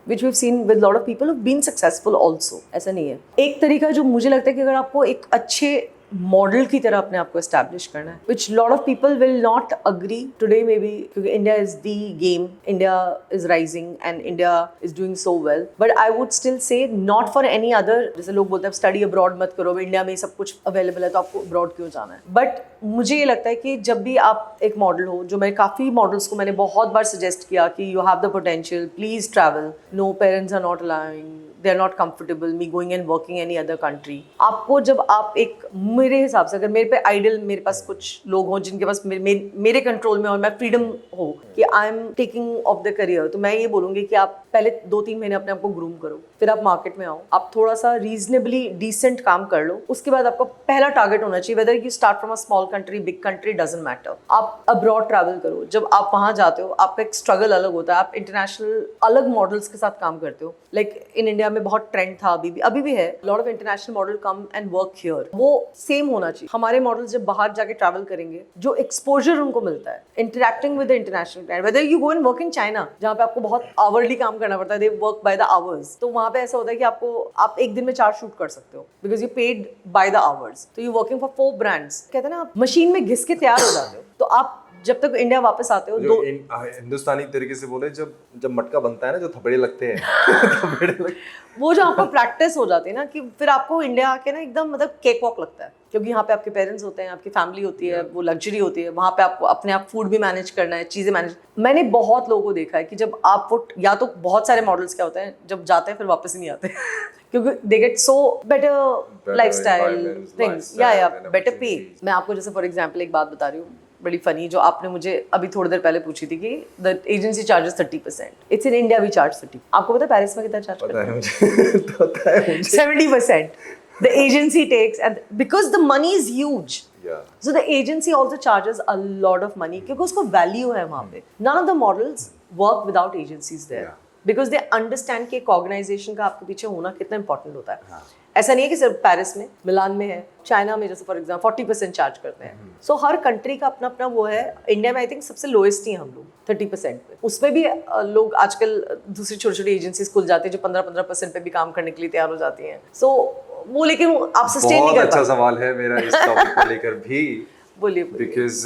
which we have seen with lot of people who been successful also. ऐसा नहीं है. एक तरीका जो मुझे लगता है कि अगर आपको एक अच्छे मॉडल की तरह अपने आप को एस्टैब्लिश करना है, which lot of people will not agree today maybe, क्योंकि India is the game, India is rising and India is doing so well, but I would still say not for any other, जैसे लोग बोलते हैं study abroad मत करो, India में सब कुछ अवेलेबल है तो आपको अब्रॉड क्यों जाना है। बट मुझे ये लगता है कि जब भी आप एक मॉडल हो, जो मैं काफ़ी मॉडल्स को मैंने बहुत बार सजेस्ट किया कि you have the potential, please travel, no parents are not allowing, they are not comfortable me going and working any other country. आपको जब आप एक, मेरे हिसाब से अगर मेरे पे आइडल, मेरे पास कुछ लोग हों जिनके पास मेरे कंट्रोल में और मैं फ्रीडम हो कि I am taking of the career, तो मैं ये बोलूँगी कि आप पहले 2-3 महीने अपने आप को ग्रूम करो, फिर आप मार्केट में आओ, आप थोड़ा सा रीजनेबली डिसेंट काम कर लो, उसके बाद आपका पहला टारगेट होना चाहिए, whether you start from a small country, big country, doesn't matter, आप अब्रॉड ट्रैवल करो। जब आप वहाँ जाते हो आपका एक स्ट्रगल अलग होता है, आप इंटरनेशनल अलग मॉडल्स के साथ काम करते हो। लाइक इन इंडिया में बहुत ट्रेंड था, अभी भी है, lot of international model come and work here, वो सेम होना चाहिए। हमारे मॉडल्स जब बाहर जाके ट्रैवल करेंगे, जो एक्सपोजर उनको मिलता है interacting with the international client, whether you go and work in China जहाँ पे आपको बहुत आवरली काम करना पड़ता है, they work by the hours, तो वहाँ पे ऐसा होता है कि आप एक दिन में 4 शूट कर सकते हो because you paid by the hours, तो यू वर्किंग फॉर 4 ब्रांड्स, कहते हैं ना आप मशीन में घिस के तैयार हो जाते हो। तो आप जब तक इंडिया वापस आते हो, जो हिंदुस्तानी तरीके से बोले, जब मटका बनता है ना, जो थपड़े लगते हैं वो जो आपको प्रैक्टिस हो जाती है ना, कि फिर आपको इंडिया आके ना एकदम मतलब केक वॉक लगता है, क्योंकि यहाँ पे आपके पेरेंट्स होते हैं, आपकी फैमिली होती है, वो लग्जरी होती है, वहाँ पे आपको अपने आप फूड भी मैनेज करना है, चीज़ें मैनेज। मैंने बहुत लोगों को देखा है कि जब आप वो, या तो बहुत सारे मॉडल्स क्या होते हैं, जब जाते हैं फिर वापस ही नहीं आते क्योंकि they get so better lifestyle things, या बेटर पे। मैं आपको जैसे फॉर एग्जांपल एक बात बता रही हूँ बड़ी फनी, जो आपने मुझे अभी थोड़ी देर पहले पूछी थी कि the agency charges 30%, it's in India we charge 30। आपको पता है पेरिस में कितना चार्ज करते हैं? 70% the agency takes, and because the money is huge, so the agency also charges a lot of money क्योंकि उसको value है वहाँ पे। None of the models work without agencies there because they understand कि एक organization का आपके पीछे होना कितना important होता है। ऐसा नहीं है कि सिर्फ पेरिस में, मिलान में है, चाइना में जैसे फॉर एग्जाम्पल 40% चार्ज करते हैं। सो हर कंट्री का अपना अपना वो है। इंडिया में आई थिंक सबसे लोएस्ट ही हम लोग 30% पे, उसमें भी लोग आजकल दूसरी छोटी छोटी एजेंसीज खुल जाती है जो 15% पे भी काम करने के लिए तैयार हो जाती हैं। सो वो लेकिन आप सस्टेन नहीं कर पाते। अच्छा सवाल है मेरा इस टॉपिक को लेकर भी, बोलिए। बिकॉज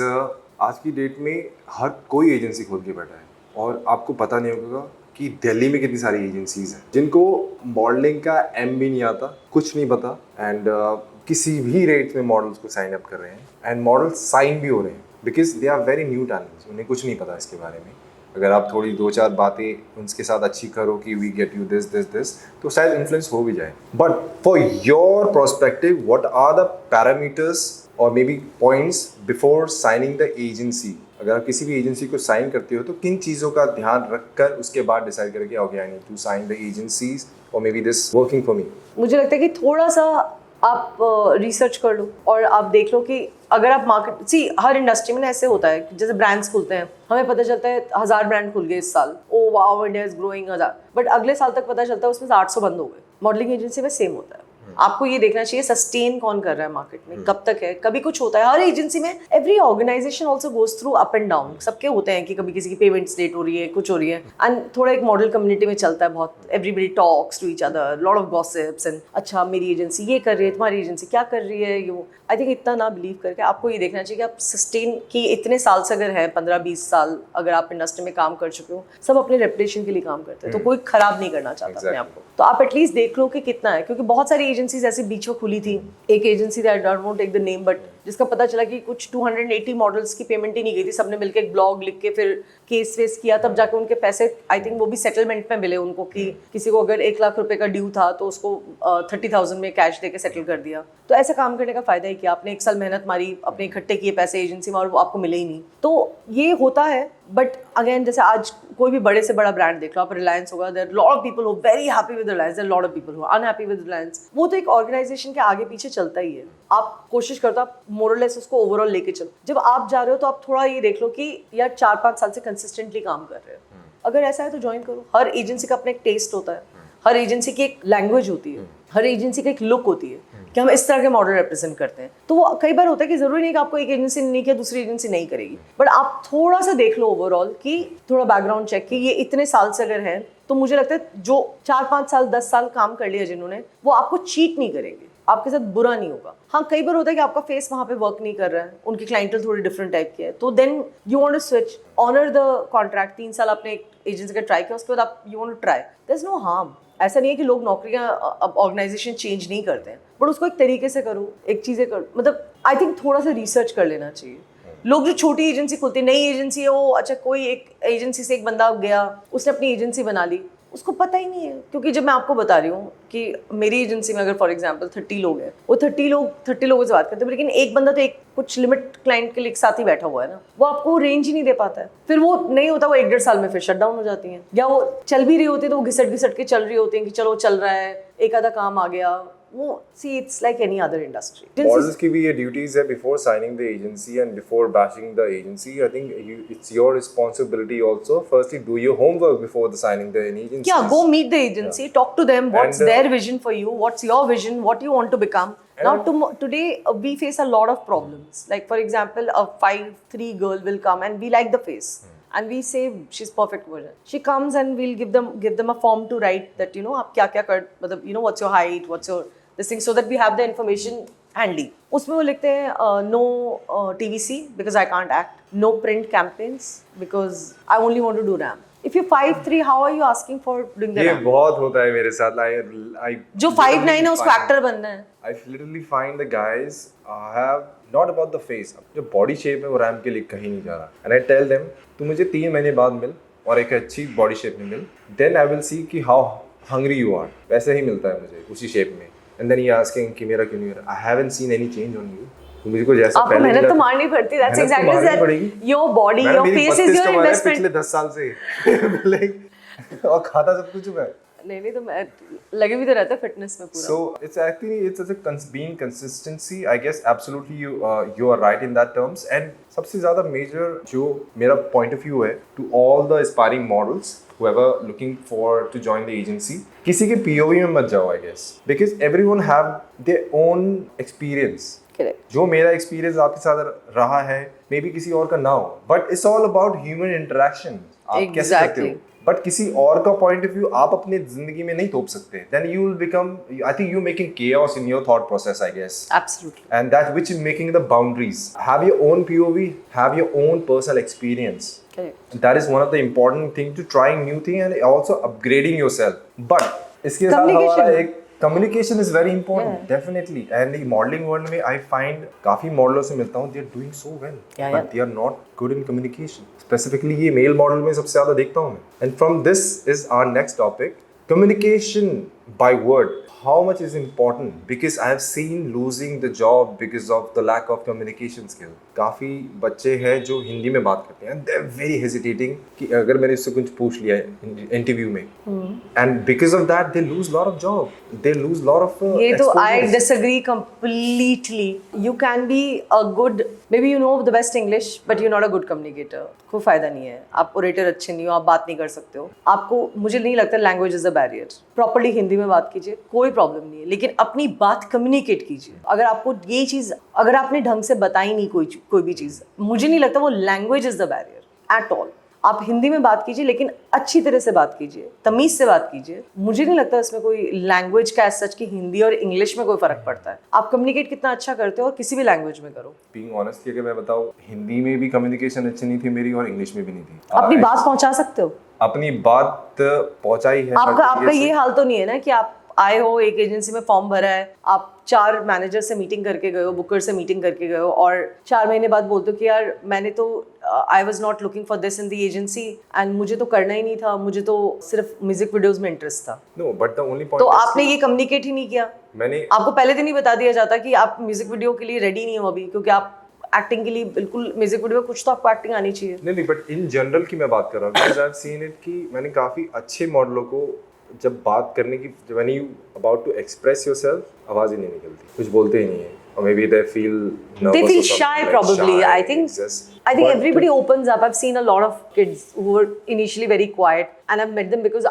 आज की डेट में हर कोई एजेंसी खोल के बैठा है और आपको पता नहीं होगा कि दिल्ली में कितनी सारी एजेंसीज हैं जिनको मॉडलिंग का एम भी नहीं आता, कुछ नहीं पता, एंड किसी भी रेट में मॉडल्स को साइन अप कर रहे हैं एंड मॉडल्स साइन भी हो रहे हैं because they are very new talents, उन्हें कुछ नहीं पता इसके बारे में। अगर आप थोड़ी 2-4 बातें उनके साथ अच्छी करो कि we get you this this this, तो शायद इन्फ्लुएंस हो भी जाए। But for your perspective, what are the parameters और maybe points before signing the agency? अगर आप किसी भी एजेंसी को साइन करते हो तो किन चीज़ों का ध्यान रखकर उसके बाद डिसाइड करें कि okay I need to sign the agencies और maybe this working for me? मुझे लगता है कि थोड़ा सा आप रिसर्च कर लो और आप देख लो कि अगर आप मार्केट, सी हर इंडस्ट्री में ऐसे होता है कि जैसे ब्रांड्स खुलते हैं, हमें पता चलता है 1000 ब्रांड खुल गए इस साल, oh wow India is growing 1000, but अगले साल तक पता चलता है उसमें से 800 बंद हो गए। मॉडलिंग एजेंसी में सेम होता है। आपको ये देखना चाहिए सस्टेन कौन कर रहा है मार्केट में, कब तक है। कभी कुछ होता है हर एजेंसी में, every organization also goes through up and down, सबके होते हैं कि कभी किसी की पेमेंट्स लेट हो रही है, कुछ हो रही है, एंड थोड़ा एक मॉडल कम्युनिटी में चलता है बहुत, everybody talks to each other, lot of gossips and अच्छा मेरी एजेंसी ये कर रही है, तुम्हारी एजेंसी क्या कर रही है। ये आई थिंक इतना ना बिलीव करके आपको ये देखना चाहिए कि आप सस्टेन की इतने साल से अगर है 15-20 साल अगर आप इंडस्ट्री में काम कर चुके हो, सब अपने रेपुटेशन के लिए काम करते हैं, तो कोई खराब नहीं करना चाहता अपने आप को, तो आप एटलीस्ट देख लो कि कितना है। क्योंकि बहुत सारी एजेंसीज ऐसे बीच में खुली थी, एक एजेंसी थी, I don't want take the name, but जिसका पता चला कि कुछ 280 मॉडल्स की पेमेंट ही नहीं गई थी, सबने मिलकर एक ब्लॉग लिख के फिर केस वेस किया, तब जाके उनके पैसे आई थिंक वो भी सेटलमेंट में मिले उनको, कि किसी को अगर 1 लाख रुपए का ड्यू था तो उसको 30,000 में कैश देके सेटल कर दिया। तो ऐसा काम करने का फायदा है कि आपने 1 साल मेहनत मारी, अपने इकट्ठे किए पैसे एजेंसी में और वो आपको मिले ही नहीं, तो ये होता है। बट अगेन जैसे आज कोई भी बड़े से बड़ा ब्रांड देख लो आप, रिलायंस होगा, there lot of people who very happy with Reliance, there lot of people who unhappy with Reliance. वो तो एक ऑर्गेनाइजेशन के आगे पीछे चलता ही है। आप कोशिश करते हो आप मोरलेस उसको ओवरऑल लेके चलो। जब आप जा रहे हो तो आप थोड़ा ये देख लो कि यार 4-5 साल से कंसिस्टेंटली काम कर रहे हो, अगर ऐसा है तो ज्वाइन करो। हर एजेंसी का अपना एक टेस्ट होता है, हर एजेंसी की एक लैंग्वेज होती है, हर एजेंसी का एक लुक होती है कि हम इस तरह के मॉडल रिप्रेजेंट करते हैं। तो वो कई बार होता है कि जरूरी नहीं कि आपको एक एजेंसी ने नहीं किया दूसरी एजेंसी नहीं करेगी, बट आप थोड़ा सा देख लो ओवरऑल कि थोड़ा बैकग्राउंड चेक कि ये इतने साल से अगर है, तो मुझे लगता है जो 4-5 साल 10 साल काम कर लिया जिन्होंने, वो आपको चीट नहीं करेंगे। आपके साथ बुरा नहीं होगा। हाँ, कई बार होता है कि आपका फेस वहाँ पे वर्क नहीं कर रहा है, उनकी क्लाइंटल थोड़ी डिफरेंट टाइप की है, तो then you want to switch, honour the contract. 3 साल आपने एक एजेंसी का ट्राई किया, उसके बाद आप you want to try, there is no harm. ऐसा नहीं है कि लोग नौकरियां अब ऑर्गेनाइजेशन चेंज नहीं करते हैं, बट उसको एक तरीके से करो, एक चीज़ें करो, मतलब आई थिंक थोड़ा सा रिसर्च कर लेना चाहिए। लोग जो छोटी एजेंसी खोलते हैं, नई एजेंसी है वो, अच्छा कोई एक एजेंसी से एक बंदा गया, उसने अपनी एजेंसी बना ली, उसको पता ही नहीं है। क्योंकि जब मैं आपको बता रही हूँ कि मेरी एजेंसी में अगर फॉर एग्जांपल 30 लोग हैं, वो 30 लोगों से बात करते हैं, लेकिन एक बंदा तो एक कुछ लिमिट क्लाइंट के लिए एक साथ ही बैठा हुआ है ना, वो आपको रेंज ही नहीं दे पाता है। फिर वो नहीं होता, वो 1-1.5 साल में फिर शट डाउन हो जाती हैं, या वो चल भी रही होती है तो वो घिसट के चल रही होती हैं कि चलो चल रहा है, एक आधा काम आ गया। वो see it's like any other industry. Models की भी ये ड्यूटीज है before signing the agency and before bashing the agency. I think it's your responsibility also, firstly do your homework before the signing the agency. Yeah, go meet the agency, talk to them, what's And, their vision for you, what's your vision, what you want to become. Now, today we face a lot of problems. Like, for example, a 5'3" girl will come and we like the face. And we say she's perfect version. She comes and we'll give them a form to write that, आप क्या कर, मतलब, what's your height, what's your this thing, so that we have the information handy. उसमें वो लिखते हैं no TVC because I can't act, no print campaigns because I only want to do RAM. If you're 5'3", how are you asking for doing the ये RAM? बहुत होता है मेरे साथ। I जो 5'9" है उसको एक्टर बनना है। I literally find the guys have not about the face, जो बॉडी शेप है वो रैम के लिए कहीं नहीं जा रहा। And I tell them, तू मुझे 3 महीने बाद मिल और एक अच्छी बॉडी शेप में मिल, then I will see कि how hungry you are। वैसे ही मिलता है मुझे उसी शेप में। And then he asking कि मेरा क्यों नहीं हो रहा? I haven't seen any change on you। तो मुझे को जैसा आपको पहले मेहनत तो मारनी पड़ती है। That's exactly that. Your body, your face is your investment. पिछले 10 साल से और खाता सब कुछ है। नहीं तो मैं लगे भी तो रहता है फिटनेस में पूरा। So it's actually being consistency. I guess absolutely you are right in that terms. And सबसे ज़्यादा major जो मेरा point of view है to all the aspiring models whoever looking for to join the agency, किसी के POV में मत जाओ I guess, because everyone have their own experience. Correct. जो मेरा एक्सपीरियंस आपके साथ रहा है मे बी किसी और का ना हो, but it's all about human interaction. आप कैसे करते हो, बट किसी और का पॉइंट ऑफ व्यू आप अपनी जिंदगी में नहीं थोप सकते। Then you will become, I think you making chaos in your thought process, I guess. Absolutely. And that which is making the boundaries. Have your own POV, have your own personal experience. Correct. That is one of the important thing to trying new thing and also upgrading yourself. But इसके साथ हमारा एक communication is very important, definitely. And the modeling world में I find काफी मॉडलों से मिलता हूँ, they are doing so well, but they are not good in communication. Specifically ये मेल मॉडल में सबसे ज़्यादा देखता हूँ मैं. And from this is our next topic, communication by word. How much is important? Because I have seen losing the job because of the lack of communication skill. काफी बच्चे हैं जो हिंदी में बात करते हैं, they're very hesitating कि अगर मैंने इससे कुछ पूछ लिया है इंटरव्यू में, and because of that they lose lot of job, they lose lot of ये तो I disagree completely. You can be a good, maybe you know the best English, but you're not a good communicator. कोई फायदा नहीं है, आप orator अच्छे नहीं हो, आप बात नहीं कर सकते हो, आपको, मुझे नहीं लगता language is a barrier. Properly Hindi में बात कीजिए, कोई प्रॉब्लम नहीं है, लेकिन अपनी बात कम्युनिकेट कीजिए। अगर आपको ये चीज़, अगर आपने ढंग से बताई नहीं कोई भी चीज़, मुझे नहीं लगता वो language is the barrier at all. आप हिंदी में बात कीजिए, लेकिन अच्छी तरह से बात कीजिए, तमीज़ से बात कीजिए। मुझे नहीं लगता इसमें कोई लैंग्वेज का सच कि हिंदी और इंग्लिश में कोई फ़र्क पड़ता है। आप कम्युनिकेट कितना अच्छा करते हो और किसी भी लैंग्वेज में करो। Being honest, अगर मैं बताऊँ, हिंदी में भी कम्युनिकेशन अच्छी नहीं थी मेरी और इंग्लिश में भी नहीं थी। अपनी बात पहुंचा सकते हो, अपनी बात पहुंचाई है। आपका ये हाल तो नहीं है ना कि आप आए हो, एक एजेंसी में फॉर्म भरा है, आप 4 मैनेजर से मीटिंग करके गए हो, बुकर से मीटिंग करके गए हो, और 4 महीने बाद बोलते हो कि यार मैंने तो I was not looking for this in the agency and मुझे तो करना ही नहीं था, मुझे तो सिर्फ म्यूजिक वीडियोस में इंटरेस्ट था। No, but the only point, तो आपने ये कम्युनिकेट ही नहीं किया। मैंने आपको पहले दिन ही बता दिया जाता कि आप म्यूजिक वीडियो के लिए रेडी नहीं हो अभी, क्योंकि आप एक्टिंग के लिए बिल्कुल, म्यूजिक वीडियो में कुछ तो आपको एक्टिंग आनी चाहिए। नहीं, बट इन जनरल की मैं बात कर रहा हूँ, because I have seen it कि मैंने काफ़ी अच्छे मॉडलों को जब बात करने की, when you about to express yourself, आवाज़ ही नहीं निकलती, कुछ बोलते ही नहीं है, or maybe they feel nervous, they feel or something, shy like probably. shy, I think just, but everybody opens up. I've seen a lot of kids who were initially very quiet, and I've met them because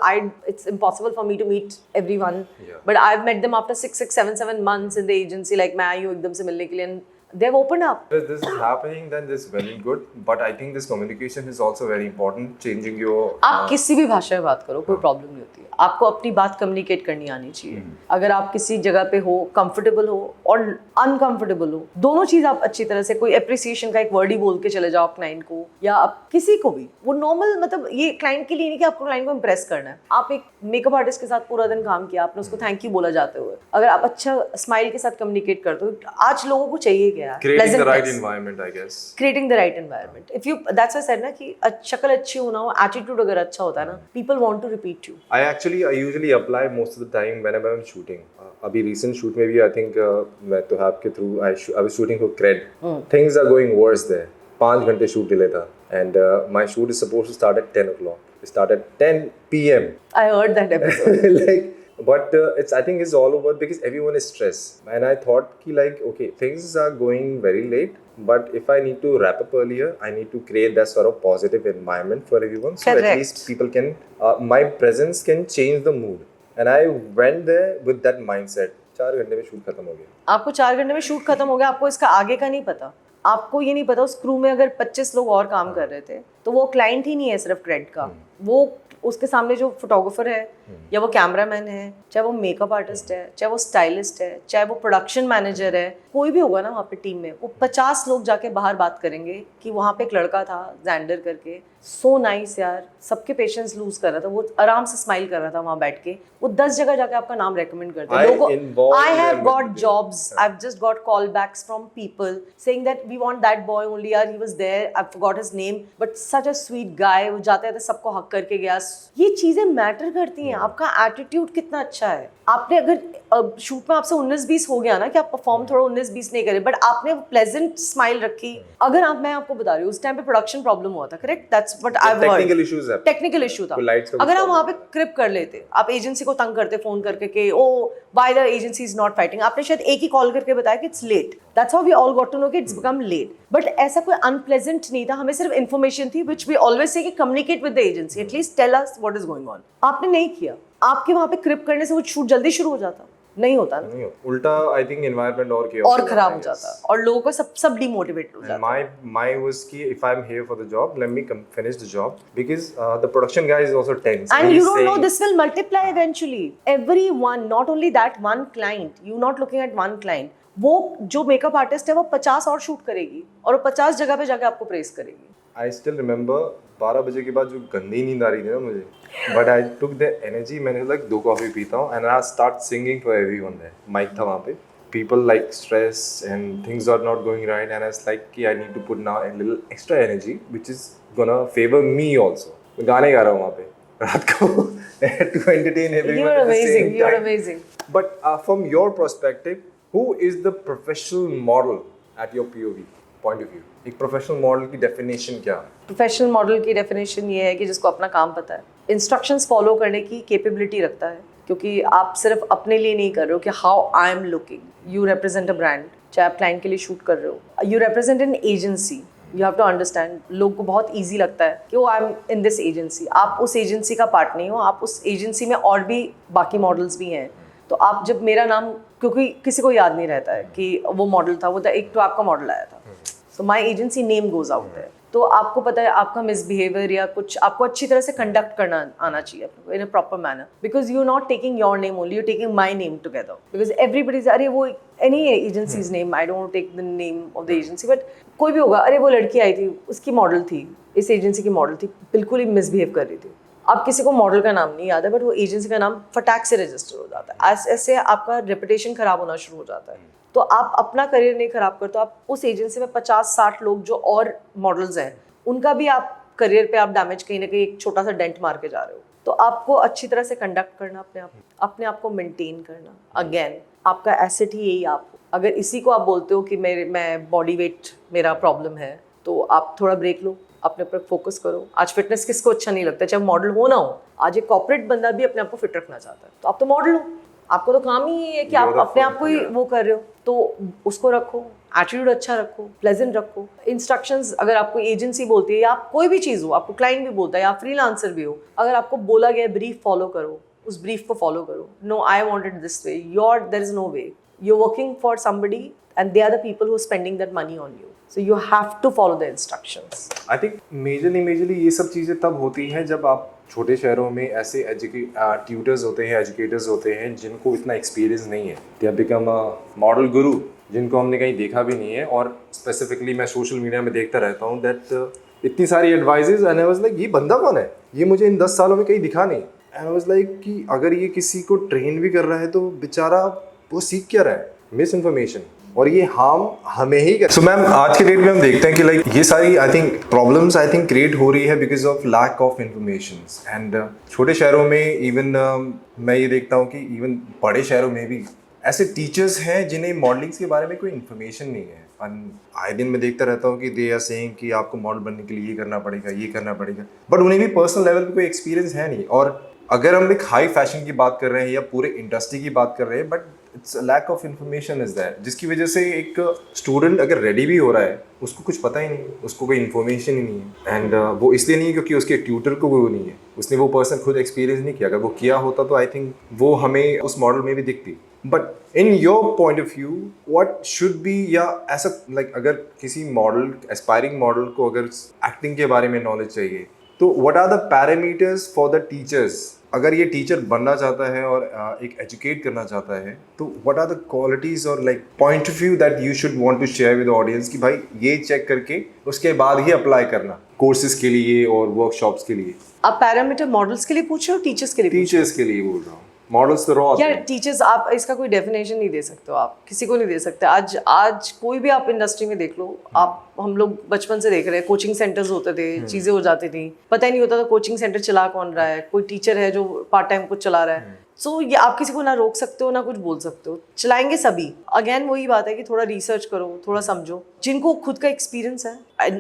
it's impossible for me to meet everyone. Yeah. But I've met them after 6, 7 months in the agency. Like मैं आई हूँ एकदम से मिलने के लिए, and They have opened up. If this is happening, then this is very good. But I think this communication is also very important. Changing your. आप किसी भी भाषा में बात करो, कोई प्रॉब्लम नहीं होती है. आपको अपनी बात कम्युनिकेट करनी आनी चाहिए. अगर आप किसी जगह पे हो, कंफर्टेबल हो और अनकंफर्टेबल हो, दोनों चीज आप अच्छी तरह से, कोई अप्रिसिएशन का एक वर्ड ही बोल के चले जाओ क्लाइंट को, या आप किसी को भी, वो नॉर्मल, मतलब ये क्लाइंट के लिए नहीं कि आपको क्लाइंट को इम्प्रेस करना है. आप एक मेकअप आर्टिस्ट के साथ पूरा दिन काम किया, आपने उसको थैंक यू बोला जाते हुए, अगर आप अच्छा स्माइल के साथ कम्युनिकेट करते हो, आज लोगों को चाहिए क्या? Creating the right environment, I guess. Creating the right environment. If you, that's why I said ना कि शक्ल अच्छी होना हो, attitude अगर अच्छा होता है ना, people want to repeat you. I usually apply most of the time whenever I'm shooting. अभी recent shoot में भी I think मैं तो आपके through I was shooting for Cred. Things are going worse there. 5 घंटे shoot delay था, and my shoot is supposed to start at 10 o'clock. It started at 10 p.m. I heard that episode. like. But I think it's all over because everyone is stressed. And I thought like, okay, things are going very late, but if I need to wrap up earlier, I need to create that sort of positive environment for everyone. So Correct. at least people can, my presence can change the mood. And I went there with that mindset. 4 घंटे में shoot खत्म हो गया. आपको 4 घंटे में shoot खत्म हो गया, आपको इसका आगे का नहीं पता. आपको ये नहीं पता उस क्रू में अगर 25 लोग और काम कर रहे थे, तो वो क्लाइंट ही नहीं है सिर्फ क्रेड का. वो उसके सामने जो फोटोग्राफर है, या वो कैमरामैन है, चाहे वो मेकअप आर्टिस्ट है, चाहे वो स्टाइलिस्ट है, चाहे वो प्रोडक्शन मैनेजर है, कोई भी होगा ना वहाँ पे टीम में, वो 50 लोग जाके बाहर बात करेंगे कि वहाँ पे एक लड़का था जैंडर करके, सो नाइस यार, सबके पेशेंस लूज कर रहा था, वो आराम से स्माइल कर रहा था वहाँ बैठ के, वो 10 जगह जाके आपका नाम रेकमेंड करते हैं लोगों. I have got jobs, I have just got call backs from people saying that we want that boy only, यार he was there, I forgot his name but such a sweet guy, वो जाते थे सबको हक करके गया. ये चीजें मैटर करती हैं. आपका एटीट्यूड कितना अच्छा है. आपने अगर शूट में आपसे 19-20 हो गया ना कि आप परफॉर्म थोड़ा 19-20 नहीं करे, बट आपने प्लेजेंट स्माइल रखी. अगर आप, मैं आपको बता रही हूँ, उस टाइम पे प्रोडक्शन प्रॉब्लम हुआ था, correct, that's what I have heard. Technical issue था. अगर आप वहाँ पे क्रिप कर लेते, आप एजेंसी को तंग करते फोन करके कि oh why the agency is not fighting, आपने शायद एक ही कॉल करके बताया कि it's late. That's how we all got to know कि इट्स बिकम लेट. बट ऐसा कोई अनप्लेजेंट नहीं था, हमें सिर्फ इन्फॉर्मेशन थी व्हिच वी ऑलवेज से कि communicate with the agency, at least tell us what is going on. आपने नहीं किया. आपके वहाँ पे क्रिप करने से वो शूट जल्दी शुरू हो जाता, नहीं होता ना, नहीं होता. उल्टा आई थिंक एनवायरनमेंट और खराब हो जाता और लोगों को सब डिमोटिवेट हो जाता. my was ki if I'm here for the job, let me finish the job because the production guy is also tense and you don't know this will multiply eventually. Everyone, not only that one client, you not looking at one client, वो जो makeup artist है वो 50 और shoot करेगी और वो 50 जगह पे जाके आपको प्रेस करेगी. I still remember 12 बजे के बाद जो गंदी नींद आ रही थी ना मुझे, but I took the energy, मैंने like 2 कॉफी पीता हूँ and I start singing for everyone there. Mic था वहाँ पे, people like stress and things are not going right and I was like कि I need to put now a little extra energy which is gonna favor me also. मैं गाने गा रहा हूँ वहाँ पे रात को to entertain everyone. You're amazing. You're amazing. But from your perspective, who is the professional model at your POV point of view? एक प्रोफेशनल मॉडल की डेफिनेशन क्या है? प्रोफेशनल मॉडल की डेफिनेशन ये है कि जिसको अपना काम पता है, इंस्ट्रक्शंस फॉलो करने की कैपेबिलिटी रखता है, क्योंकि आप सिर्फ अपने लिए नहीं कर रहे हो कि how I am looking, you represent a brand, चाहे आप क्लाइंट के लिए शूट कर रहे हो, you represent an agency. You have to understand. लोगों को बहुत ईजी लगता है कि वो I am in this agency. आप उस एजेंसी का पार्ट नहीं हो, आप उस एजेंसी में और भी बाकी मॉडल्स भी हैं. तो आप जब मेरा नाम, क्योंकि किसी को याद नहीं रहता है कि वो मॉडल था, वो एक तो आपका मॉडल आया था, so my agency name goes out there. तो आपको पता है आपका मिसबिहेवियर या कुछ आपको अच्छी तरह से कंडक्ट करना आना चाहिए in a proper manner, because you not taking your name only, you taking my name together, because everybody is, अरे वो any agency's name, I don't take the name of the agency, but कोई भी होगा, अरे वो लड़की आई थी, उसकी मॉडल थी, इस एजेंसी की मॉडल थी, बिल्कुल ही मिसबिहेव कर रही थी. आप किसी को मॉडल का नाम नहीं याद है, बट वो एजेंसी का नाम फटाक से रजिस्टर हो जाता है. ऐसे आपका रेपुटेशन खराब होना शुरू हो जाता है. तो आप अपना करियर नहीं खराब करते, आप उस एजेंसी में 50-60 लोग जो और मॉडल्स हैं उनका भी आप करियर पे आप डैमेज कहीं ना कहीं एक छोटा सा डेंट मार के जा रहे हो. तो आपको अच्छी तरह से कंडक्ट करना, अपने आप को मेंटेन करना. अगेन आपका एसेट ही यही आप हो. अगर इसी को आप बोलते हो कि मैं बॉडी वेट मेरा प्रॉब्लम है, तो आप थोड़ा ब्रेक लो, अपने ऊपर फोकस करो. आज फिटनेस किसको अच्छा नहीं लगता, चाहे मॉडल हो ना हो. आज एक कॉर्पोरेट बंदा भी अपने आप को फिट रखना चाहता है, तो आप तो मॉडल हो, आपको तो काम ही है कि आप अपने आप को ही वो कर रहे हो, तो उसको रखो. एटीट्यूड अच्छा रखो, प्लेजेंट रखो. इंस्ट्रक्शंस अगर आपको एजेंसी बोलती है या आप कोई भी चीज़ हो, आपको क्लाइंट भी बोलता है या फ्रीलांसर भी हो, अगर आपको बोला गया ब्रीफ फॉलो करो, उस ब्रीफ को फॉलो करो. No I wanted this way, there is no way, you are working for somebody and they are the people who are spending that money on you. So you have to follow the instructions. I think majorly ये सब चीज़ें तब होती हैं जब आप छोटे शहरों में ऐसे ट्यूटर्स होते हैं, एजुकेटर्स होते हैं जिनको इतना एक्सपीरियंस नहीं है. They have become a model गुरु जिनको हमने कहीं देखा भी नहीं है. और स्पेसिफिकली मैं सोशल मीडिया में देखता रहता हूँ दैट इतनी सारी advises and I was like ये बंदा कौन है, ये मुझे इन 10 सालों में कहीं दिखा नहीं. एंड आई वाज लाइक कि अगर ये किसी को ट्रेन भी कर रहा है तो बेचारा वो सीख क्या रहा है, मिस इन्फॉर्मेशन, और ये हार्म हमें ही कर. सो मैम आज के डेट में हम देखते हैं कि लाइक ये सारी I think problems I think create हो रही है because of lack of information. And छोटे शहरों में इवन मैं ये देखता हूँ कि इवन बड़े शहरों में भी ऐसे टीचर्स हैं जिन्हें मॉडलिंग के बारे में कोई इन्फॉर्मेशन नहीं है. आए दिन मैं देखता रहता हूँ कि दे आर सेइंग कि आपको मॉडल बनने के लिए ये करना पड़ेगा, बट उन्हें भी पर्सनल लेवल पे कोई एक्सपीरियंस है नहीं. और अगर हम एक हाई फैशन की बात कर रहे हैं या पूरे इंडस्ट्री की बात कर रहे हैं, but it's lack of information is that, जिसकी वजह से एक स्टूडेंट अगर रेडी भी हो रहा है उसको कुछ पता ही नहीं, उसको कोई इन्फॉर्मेशन ही नहीं है. एंड वो इसलिए नहीं है क्योंकि उसके ट्यूटर को वो नहीं है, उसने वो पर्सन खुद एक्सपीरियंस नहीं किया. अगर वो किया होता तो आई थिंक वो हमें उस मॉडल में भी दिखती. But in your point of view what should B, या ऐसा लाइक अगर किसी मॉडल एस्पायरिंग मॉडल को अगर एक्टिंग के बारे में नॉलेज चाहिए तो what are the parameters for the teachers. अगर ये टीचर बनना चाहता है और एक एजुकेट करना चाहता है तो व्हाट आर द क्वालिटीज और like point of view that you should want to share with audience कि भाई ये चेक करके उसके बाद ही अप्लाई करना कोर्सेज के लिए और वर्कशॉप्स के लिए. आप पैरामीटर मॉडल्स के लिए पूछ रहे हो, टीचर्स के लिए? टीचर्स के लिए बोल रहा हूँ. मॉडल्स तो रॉ यार टीचर्स, आप इसका कोई डेफिनेशन नहीं दे सकते हो, आप किसी को नहीं दे सकते. आज कोई भी आप इंडस्ट्री में देख लो, आप हम लोग बचपन से देख रहे हैं, कोचिंग सेंटर्स होते थे, चीजें हो जाती थी, पता ही नहीं होता था कोचिंग सेंटर चला कौन रहा है. कोई टीचर है जो पार्ट टाइम कुछ चला रहा है. सो ये आप किसी को ना रोक सकते हो ना कुछ बोल सकते हो, चलाएंगे सभी. अगेन वही बात है कि थोड़ा रिसर्च करो, थोड़ा समझो. जिनको खुद का एक्सपीरियंस है,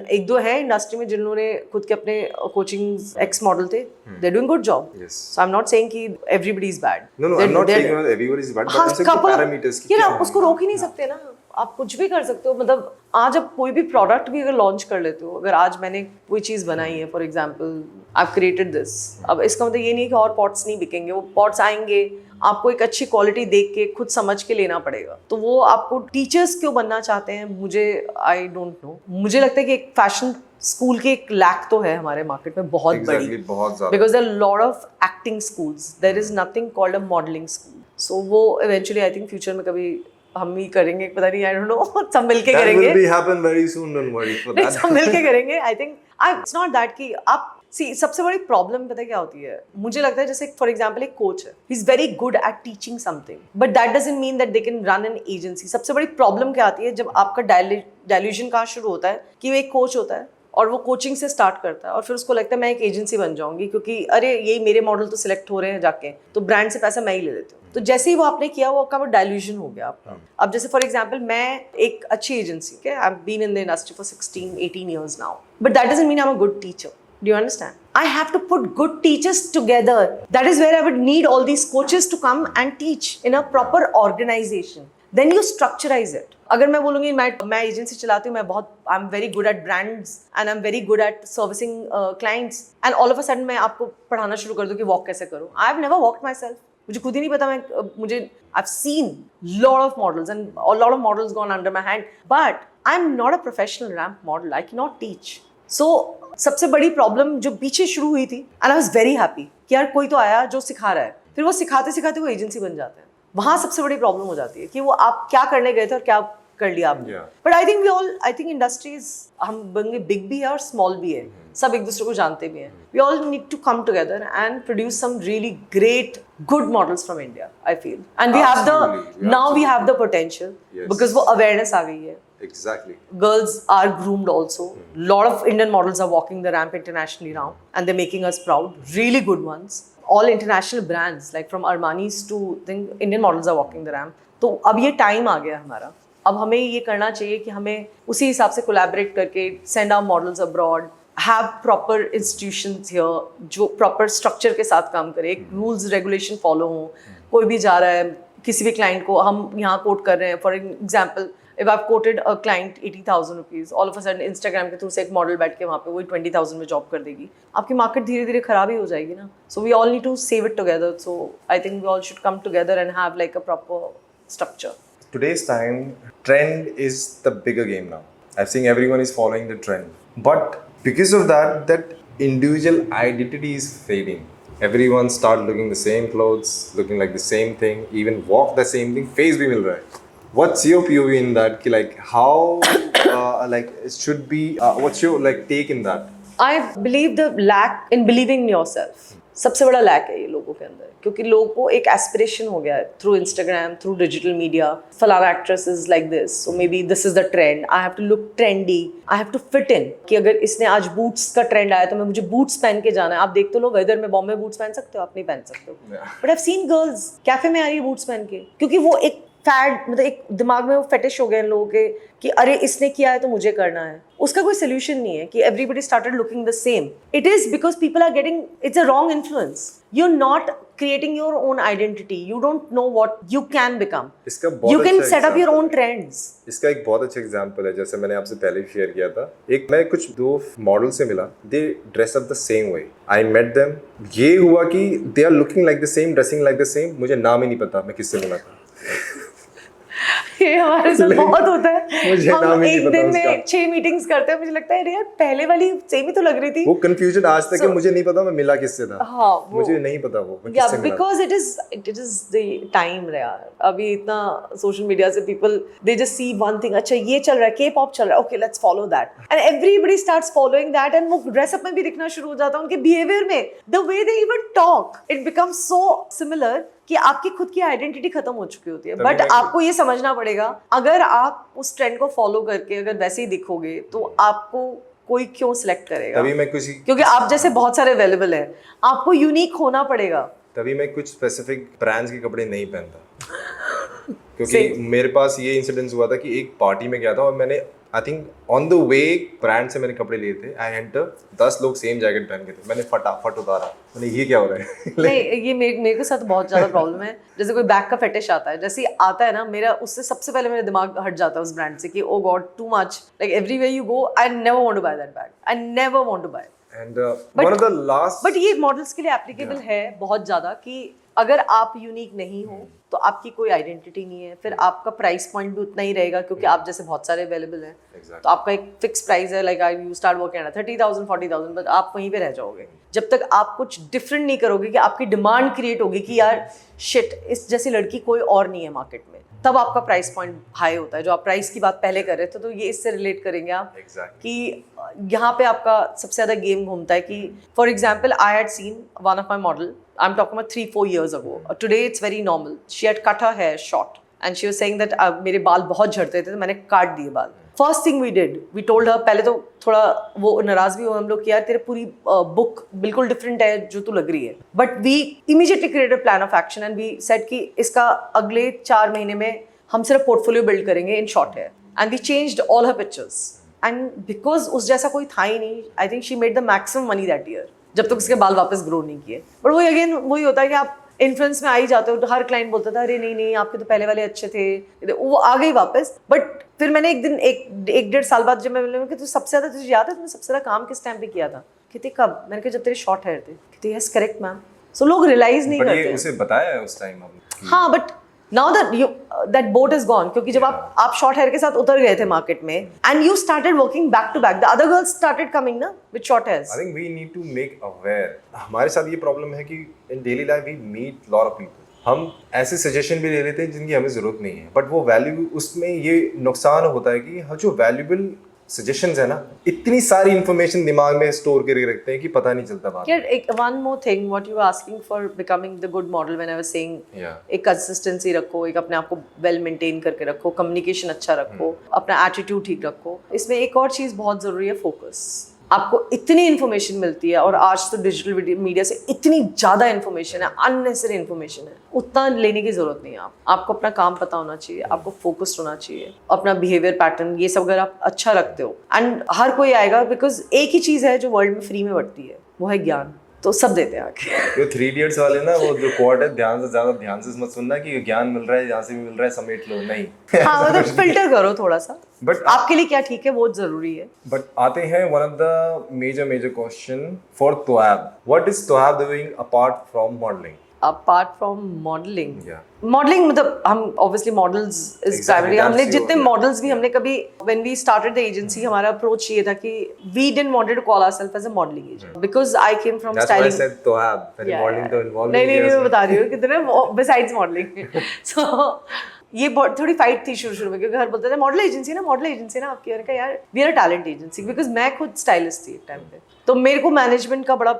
एक दो है इंडस्ट्री में जिन्होंने खुद के अपने कोचिंग एक्स मॉडल थे, they doing good job. So I am not saying कि everybody is bad. No I am not saying everybody is bad, but parameters की आप उसको रोक ही नहीं सकते ना. आप कुछ भी कर सकते हो. मतलब आज आप कोई भी प्रोडक्ट भी अगर लॉन्च कर लेते हो, अगर आज मैंने कोई चीज़ बनाई है, for example I created this, अब इसका मतलब ये नहीं कि और पॉट्स नहीं बिकेंगे. वो पॉट्स आएंगे, आपको एक अच्छी क्वालिटी देख के खुद समझ के लेना पड़ेगा. तो वो आपको टीचर्स क्यों बनना चाहते हैं, मुझे आई डोंट नो. मुझे लगता है कि एक फैशन स्कूल की एक लैक तो है हमारे मार्केट में बहुत बड़ी, because there are lot of acting schools, there is nothing called a modelling school. So वो इवेंचुअली आई थिंक फ्यूचर में कभी हम ही करेंगे, पता नहीं, आई डोंट नो. सब मिलके करेंगे. That will be happen very soon, don't worry for that. सब मिलके करेंगे. I think it's not that कि आप सी, सबसे बड़ी प्रॉब्लम पता है क्या होती है, मुझे लगता है जैसे फॉर एग्जांपल एक कोच है, he is very good at teaching something, but that doesn't mean that they can run an agency. सबसे बड़ी प्रॉब्लम क्या आती है जब आपका डायल्यूजन कहाँ शुरू होता है कि वो एक कोच होता है और वो कोचिंग से स्टार्ट करता है और फिर उसको लगता है मैं एक एजेंसी बन जाऊंगी क्योंकि अरे यही मेरे मॉडल तो सिलेक्ट हो रहे हैं जाके, तो ब्रांड से पैसा मैं ही ले लेती हूँ. तो जैसे ही वो आपने किया वो आपका वो डायल्यूजन हो गया आपका. अब जैसे फॉर एग्जांपल मैं एक अच्छी एजेंसी के, I have been in the industry for 16-18 years now, but that doesn't mean I'm a good teacher. Do you understand? I have to put good teachers together. That is where I would need all these coaches to come and teach in a proper organization. Then you structurize it. अगर मैं बोलूँगी मैं agency चलाती हूँ, मैं बहुत आई am very good at brands and I am very good at servicing clients, and all of a sudden मैं आपको पढ़ाना शुरू कर दूँ कि वॉक कैसे करूँ. I have never walked myself. मुझे खुद ही नहीं पता. मुझे I have seen lot of models and lot of models gone under my hand, but I am not a professional ramp model. I can not teach. So सबसे बड़ी problem जो पीछे शुरू हुई थी, and I was very happy कि यार कोई तो आया जो सिखा रहा है, फिर वो सिखाते सिखाते वो एजेंसी बन जाते हैं. वहाँ सबसे बड़ी प्रॉब्लम हो जाती है कि वो आप क्या करने गए थे और क्या कर लिया आपने. बट आई थिंक इंडस्ट्रीज, हम बंगे बिग भी है और स्मॉल भी है, सब एक दूसरे को जानते भी हैं. We all need to come together and produce some really great good models from India, I feel. And we have the now we have the potential because वो अवेयरनेस आ गई है. Exactly. Girls are groomed also. Lot of Indian models are walking the ramp internationally now, and they're making us proud. Really good ones. All international brands, like from Armani's to Indian models are walking the ramp. तो अब ये time आ गया हमारा. अब हमें ये करना चाहिए कि हमें उसी हिसाब से कोलैबोरेट करके send our models abroad, have proper institutions here जो proper structure के साथ काम करे, एक rules regulation follow हो. कोई भी जा रहा है किसी भी client को, हम यहाँ कोट कर रहे हैं, for example if I've quoted a client 80,000 rupees, all of a sudden Instagram के थ्रू से एक मॉडल बैठ के वहाँ पे वही 20,000 में जॉब कर देगी, आपकी मार्केट धीरे धीरे खराब ही हो जाएगी ना. So we all need to save it together. So I think we all should come together and have like a proper structure. today's time, trend is the bigger game now. I've seen everyone is following the trend, but because of that individual identity is fading. Everyone start looking the same clothes, looking like the same thing, even walk the same thing, face भी मिल रहा है. What's your POV in that? कि like how like it should be? What's your like take in that? I believe the lack in believing in yourself. सबसे बड़ा lack है ये लोगों के अंदर, क्योंकि लोगों को एक एस्पिरेशन हो गया है through Instagram, through digital media. फलाना actress is like this, so maybe this is the trend, I have to look trendy, I have to fit in. कि अगर इसने आज बूट्स का ट्रेंड आया तो मैं मुझे बूट्स पहन के जाना है. आप देख तो लो वेदर में बॉम्बे बूट्स पहन सकते हो, आप नहीं पहन सकते हो. But I have scene girls cafe में आ रही है बूट्स पहन के, क्योंकि वो एक फैड, मतलब एक दिमाग में वो फेटिश हो गए इन लोगों के कि अरे इसने किया है तो मुझे करना है. उसका कोई सोल्यूशन नहीं है कि everybody started looking the same. It is because people are getting, it's a wrong influence. You are not creating your own identity. You don't know what you can become. इसका बहुत यू कैन अच्छा set up your example own है. Trends. इसका एक बहुत अच्छा example है, जैसे मैंने आपसे पहले भी शेयर किया था. एक मैं कुछ दो मॉडल से मिला, they dress up the same way. I met them. ये हुआ कि they are looking like the same, dressing like the same. मुझे नाम ही नहीं पता मैं किससे मिला था. ये हमारे साथ बहुत होता है. मुझे नाम हम ही नहीं एक पता दिन उसका. में 6 मीटिंग्स करते हैं, मुझे लगता है अरे यार पहले वाली सेम ही तो लग रही थी. वो कंफ्यूजन आज तक है, मुझे नहीं पता मैं मिला किससे था. हाँ, वो- मुझे नहीं पता वो मैं या किससे मिला था. Because it is the time यार. अभी इतना सोशल मीडिया से people they just see one thing. अच्छा ये चल रहा है, के पॉप चल रहा है, okay let's follow that, and everybody starts following that. And वो ड्रेसअप में भी दिखना शुरू हो जाता है, उनके बिहेवियर में, the way they even talk, it becomes so similar कि आपकी खुद की आइडेंटिटी खत्म हो चुकी होती है. बट आपको ये समझना पड़ेगा, अगर आप उस ट्रेंड को फॉलो करके अगर वैसे ही दिखोगे तो आपको कोई क्यों सिलेक्ट करेगा. तभी मैं कुछ क्योंकि आप जैसे बहुत सारे अवेलेबल हैं, आपको यूनिक होना पड़ेगा. तभी मैं कुछ स्पेसिफिक ब्रांड्स के कपड़े नहीं पहनता. क्योंकि मेरे पास ये इंसिडेंस हुआ था कि एक पार्टी में गया था और मैंने I think on the way brand से मैंने कपड़े लिए थे. आई एंटर 10 लोग सेम जैकेट पहन के थे. मैंने फटाफट उतारा. मैंने ये क्या हो रहा है. नहीं, ये मेरे के साथ बहुत ज्यादा प्रॉब्लम है. जैसे कोई बैग का फेटिश आता है, जैसे ही आता है ना, मेरा उससे सबसे पहले मेरा दिमाग हट जाता है उस ब्रांड से कि oh god too much, like everywhere you go I never want to buy that bag. I never want to buy. And one of the last, but ये मॉडल्स के लिए एप्लीकेबल है बहुत ज्यादा कि अगर आप यूनिक नहीं हो तो आपकी कोई आइडेंटिटी नहीं है. फिर आपका प्राइस पॉइंट भी उतना ही रहेगा, क्योंकि आप जैसे बहुत सारे अवेलेबल हैं. तो आपका एक फिक्स प्राइस है, like you start working at 30,000 40,000, but आप वहीं पे रह जाओगे जब तक आप कुछ डिफरेंट नहीं करोगे. कि आपकी डिमांड क्रिएट होगी कि यार शिट, इस जैसी लड़की कोई और नहीं है मार्केट में, तब आपका प्राइस पॉइंट हाई होता है. जो आप प्राइस की बात पहले कर रहे थे, तो ये इससे रिलेट करेंगे आप कि यहाँ पे आपका सबसे ज़्यादा गेम घूमता है. कि for example I had seen one of my model, I am talking about 3-4 years ago. Today it's very normal. She had cut her hair short and she was saying that मेरे बाल बहुत झड़ते थे तो मैंने काट दिए बाल. First thing we did, we told her, पहले तो थोड़ा वो नाराज भी हो हम लोग कि यार तेरे पूरी बुक बिल्कुल डिफरेंट है जो तू लग रही है. But we immediately created plan of action and we said कि इसका अगले 4 महीने में हम सिर्फ पोर्टफोलियो बिल्ड करेंगे in short hair. And we changed all her pictures. And because उस जैसा कोई था ही नहीं, I think she made the maximum money that year, जब तक उसके बाल वापस ग्रो नहीं किए. बट वही अगेन वही होता है कि आप इन्फ्लुएंस में आ ही जाते हो. तो हर क्लाइंट बोलता था अरे नहीं नहीं आपके तो पहले वाले अच्छे थे, वो आ गई वापस. बट फिर मैंने एक दिन एक 1.5 साल बाद जब मैं बोला कि तू सबसे ज़्यादा, तुझे याद है तुमने सबसे ज़्यादा काम किस टाइम पे किया था? कहते कब? मैंने कहा जब तेरे शॉर्ट हेयर थे. कहते यस करेक्ट मैम. सो लोग रियलाइज नहीं करते. उसे बताया है उस टाइम आपने? हाँ, but now that boat is gone. क्योंकि जब आप शॉर्ट हेयर के साथ उतर गए थे मार्केट में and you started working back to back, the other girls started coming ना with short hairs. I think we need to make aware. हमारे साथ ये प्रॉब्लम है कि in daily life we meet lot of people. हम ऐसे suggestion भी ले लेते हैं जिनकी हमें जरूरत नहीं है, बट वो वैल्यू, उसमें ये नुकसान होता है कि जो वैल्यूबल सजेशंस है ना, इतनी सारी इंफॉर्मेशन दिमाग में स्टोर करके रखते हैं कि पता नहीं चलता बात. यार एक one more thing, what you are asking for becoming the good model, when I was saying एक कंसिस्टेंसी रखो, एक अपने आप को वेल मेंटेन करके रखो, कम्युनिकेशन अच्छा रखो, अपना एटीट्यूड ठीक रखो. इसमें एक और चीज़ बहुत ज़रूरी है, फोकस. आपको इतनी इन्फॉर्मेशन मिलती है और आज तो डिजिटल मीडिया से इतनी ज़्यादा इन्फॉर्मेशन है, अननेसेसरी इन्फॉर्मेशन है, उतना लेने की ज़रूरत नहीं है. आपको अपना काम पता होना चाहिए, आपको फोकस्ड होना चाहिए, अपना बिहेवियर पैटर्न ये सब अगर आप अच्छा रखते हो, एंड हर कोई आएगा. बिकॉज एक ही चीज़ है जो वर्ल्ड में फ्री में बढ़ती है, वो है ज्ञान. तो सब देते हैं आके. जो 3 Idiots वाले ना, वो जो कोट है, ध्यान से मत सुनना कि ज्ञान मिल रहा है, यहाँ से भी मिल रहा है, समेट लो, नहीं. हाँ, मतलब फिल्टर करो थोड़ा सा. बट आपके लिए क्या ठीक है वो जरूरी है. बट आते हैं one of the major question for Tohab. What is Tohab doing apart from modelling? apart from modeling, Yeah. modeling मतलब हम obviously models is Exactly, primary. हमने that's जितने your- models भी हमने कभी when we started the agency हमारा approach ये था कि we didn't wanted to call ourselves as a modeling agent because I came from That's why I styling. said तो have पहले Yeah, modeling तो yeah. involve नहीं नहीं नहीं किया मैं उसमें। बता रही हूँ कितने besides modeling. So ये बहुत थोड़ी फाइट थी शुरू में क्योंकि हर बोलते थे मॉडल एजेंसी ना आपकी। मैंने कहा यार we are a talent agency because मैं खुद स्टाइलिस्ट थी एक टाइम पे, तो मेरे को मैनेजमेंट का बड़ा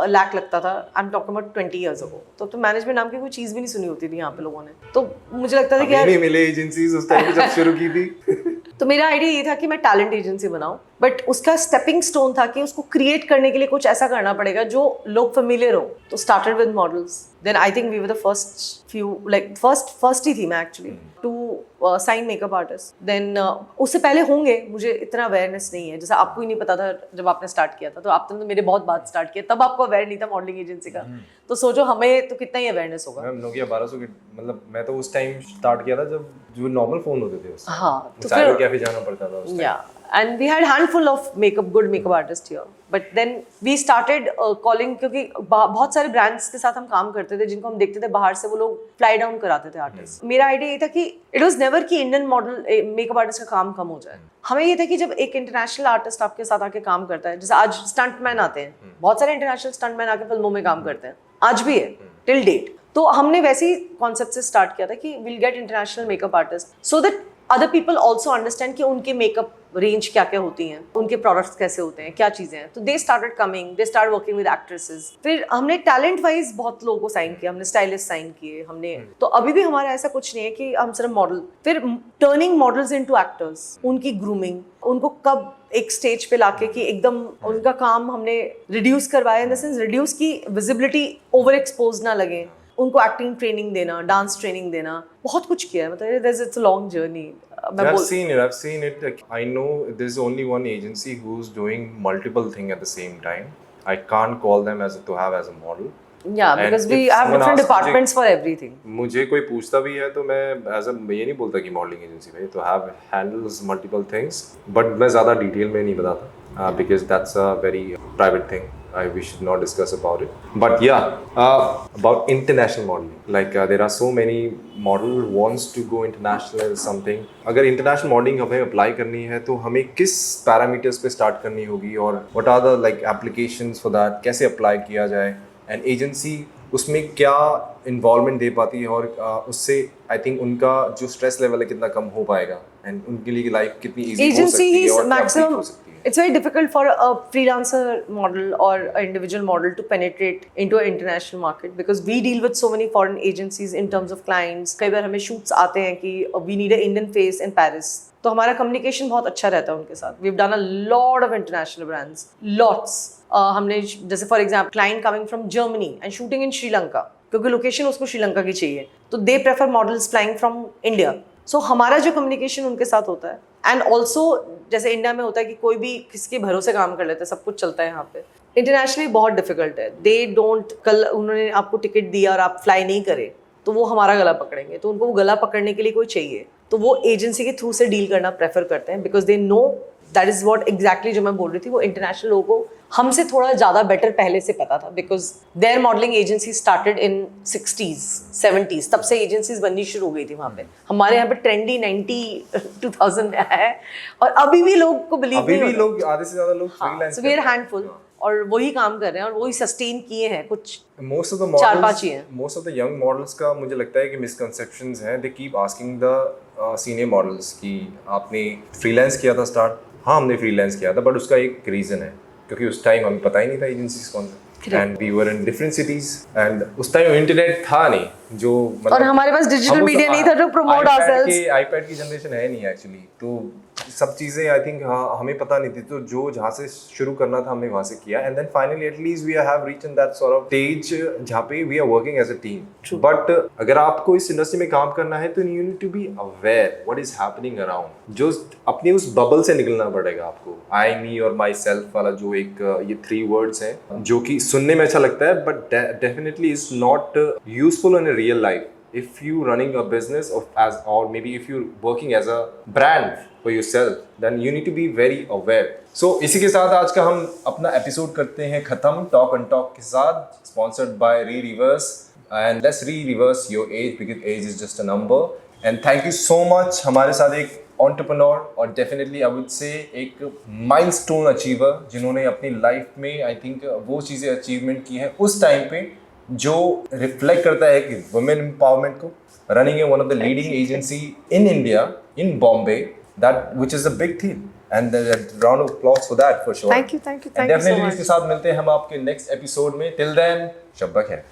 लैक लगता था। I am talking about 20 years ago। तो मैनेजमेंट नाम की कोई चीज़ भी नहीं सुनी होती थी यहाँ पे लोगों ने, तो मुझे लगता था कि यार नहीं मिले एजेंसीज उस टाइम पे जब शुरू की थी। तो मेरा आइडिया ये था कि मैं टैलेंट एजेंसी बनाऊं, बट उसका स्टेपिंग स्टोन था कि उसको क्रिएट करने के लिए कुछ ऐसा करना पड़ेगा जो लोग फेमिलियर हो। तो started with models, then I think we were the first few, like first ही थी मैं actually to sign makeup artist. Then उससे पहले होंगे, मुझे इतना अवेयरनेस नहीं है, जैसे आपको ही नहीं पता था जब आपने स्टार्ट किया था, तो आपने तो मेरे बहुत बाद स्टार्ट किया, तब आपको अवेयर नहीं था मॉडलिंग एजेंसी का, तो सोचो हमें तो कितना ही अवेयरनेस होगा। मैम नोकिया 1200 के मतलब मैं तो उस टाइम स्टार्ट किया था जब जो नॉर्मल फोन होते थे उस time। हाँ, तो साइबर फिर कैफे जाना पड़ता था उस yeah, and we had handful of good makeup artists here, but then we started calling, क्योंकि बहुत सारे ब्रांड्स के साथ हम काम करते थे जिनको हम देखते थे बाहर से, वो लोग फ्लाई डाउन कराते थे आर्टिस्ट। मेरा आइडिया ये था कि इट वाज नेवर कि इंडियन मॉडल मेकअप आर्टिस्ट का काम कम हो जाए। हमें ये था कि जब एक इंटरनेशनल आर्टिस्ट आपके साथ आके काम करता है, जैसे आज स्टंटमैन आते हैं, बहुत सारे इंटरनेशनल स्टंटमैन आके फिल्मों में काम करते हैं, आज भी है टिल डेट। तो हमने वैसे ही कॉन्सेप्ट से स्टार्ट किया था कि will get international makeup artist so that other people also understand कि उनके मेकअप रेंज क्या क्या होती हैं, उनके प्रोडक्ट्स कैसे होते हैं, क्या चीज़ें हैं। तो they started coming, they start working with actresses. फिर हमने टैलेंट वाइज बहुत लोगों को साइन किया, हमने स्टाइलिस्ट साइन किए हमने। तो अभी भी हमारा ऐसा कुछ नहीं है कि हम सिर्फ मॉडल, फिर टर्निंग मॉडल्स इनटू एक्टर्स, उनकी ग्रूमिंग, उनको कब एक स्टेज पे लाके कि एकदम उनका काम हमने रिड्यूस करवाया, इन द सेंस रिड्यूस की विजिबिलिटी ओवर एक्सपोज ना लगे, उनको एक्टिंग ट्रेनिंग देना, डांस ट्रेनिंग देना, बहुत कुछ किया है। मतलब it's a long journey. I've seen it. Like, I know there's only one agency who's doing multiple things at the same time. I can't call them to have as a model. Yeah, And because we if have someone different asks departments for everything. मुझे कोई पूछता भी है तो मैं ये नहीं बोलता कि मॉडलिंग एजेंसी भाई तो have handles multiple things, but मैं ज़्यादा डिटेल में नहीं बताता because that's a very private thing. We should not discuss about it. But yeah, about international modeling. Like there are so many model wants to go international or something. अगर international modeling हमें apply करनी है तो हमें किस parameters पे start करनी होगी और what are the like applications for that? कैसे apply किया जाए? And agency उसमें क्या इन्वॉल्वमेंट दे पाती है और उससे आई थिंक उनका जो स्ट्रेस लेवल है कितना कम हो पाएगा एंड उनके लिए लाइफ कितनी इजी हो सकती है और maximum हो सकती है. It's very difficult for a freelancer model or an individual model to penetrate into an international market because we deal with so many foreign agencies in terms of clients. कई बार हमें shoots आते हैं कि we need an Indian face in Paris, तो हमारा communication बहुत अच्छा रहता है उनके साथ. We've done a lot of international brands, lots. हमने जैसे for example client coming from Germany and shooting in Sri Lanka, क्योंकि लोकेशन उसको श्रीलंका की चाहिए, तो they prefer models flying from India. So हमारा जो कम्युनिकेशन उनके साथ होता है, एंड ऑल्सो जैसे इंडिया में होता है कि कोई भी किसके भरोसे काम कर लेता है, सब कुछ चलता है यहाँ पे. इंटरनेशनली बहुत डिफिकल्ट है. दे डोंट, कल उन्होंने आपको टिकट दिया और आप फ्लाई नहीं करे तो वो हमारा गला पकड़ेंगे, तो उनको वो गला पकड़ने के लिए कोई चाहिए, तो वो एजेंसी के थ्रू से डील करना प्रेफर करते हैं because they know that is what exactly जो मैं बोल रही थी, वो इंटरनेशनल लोगों को हमसे थोड़ा ज़्यादा बेटर पहले से पता था because there modelling agency started in 60s 70s, तब से एजेंसीज बननी शुरू हो गई थी वहाँ पे. हमारे यहाँ पे ट्रेंडी 2000 में आया है और अभी भी लोग को बिलीव नहीं होता. अभी भी लोग आधे से ज़्यादा लोग freelance so we are handful और वही काम कर रहे हैं और वही सस्टेन किए हैं. कुछ most of the models, most of the young models का मुझे लगता है कि मिसकंसेप्शंस हैं. They keep asking the senior models कि आपने फ्रीलांस किया था स्टार्ट. हाँ, हमने फ्रीलांस किया था, बट उसका एक रीज़न है क्योंकि उस टाइम हमें पता ही नहीं था एजेंसीज कौन सा, and we were in different cities and उस टाइम इंटरनेट था नहीं जो मतलब, और हमारे पास डिजिटल मीडिया नहीं था टू प्रमोट आवरसेल्व्स. आईपैड की जनरेशन है नहीं एक्चुअली, तो सब चीज़ें आई थिंक हमें पता नहीं थी, तो जो जहाँ से शुरू करना था हमने वहाँ से किया and then finally at least we have reach in that sort of stage जहाँ पे we are working as a team. But अगर आपको इस इंडस्ट्री में काम करना है तो you need to be aware what is happening around. जो अपनी उस बबल से निकलना पड़ेगा आपको. आई, मी और माई सेल्फ वाला जो एक ये 3 words हैं जो कि सुनने में अच्छा लगता है but definitely is not useful in real life. If you running a business or maybe if you're working as a brand for yourself, then you need to be very aware. So इसी के साथ आज का हम अपना episode करते हैं खत्म टॉक एंड टॉक के साथ, स्पॉन्सर्ड बाय री reverse. and let's reverse your age because age is just a number. And thank you so much हमारे साथ एक entrepreneur और definitely I would say एक milestone achiever जिन्होंने अपनी लाइफ में I think वो चीज़ें अचीवमेंट की हैं उस टाइम पे जो रिफ्लेक्ट करता है कि वुमेन एम्पावरमेंट को, running one of the leading agency in India in Bombay, that which is a big thing and round of applause for that for sure. Thank you so definitely much. इसके साथ मिलते हैं हम आपके नेक्स्ट एपिसोड में। Till then शब बखैर।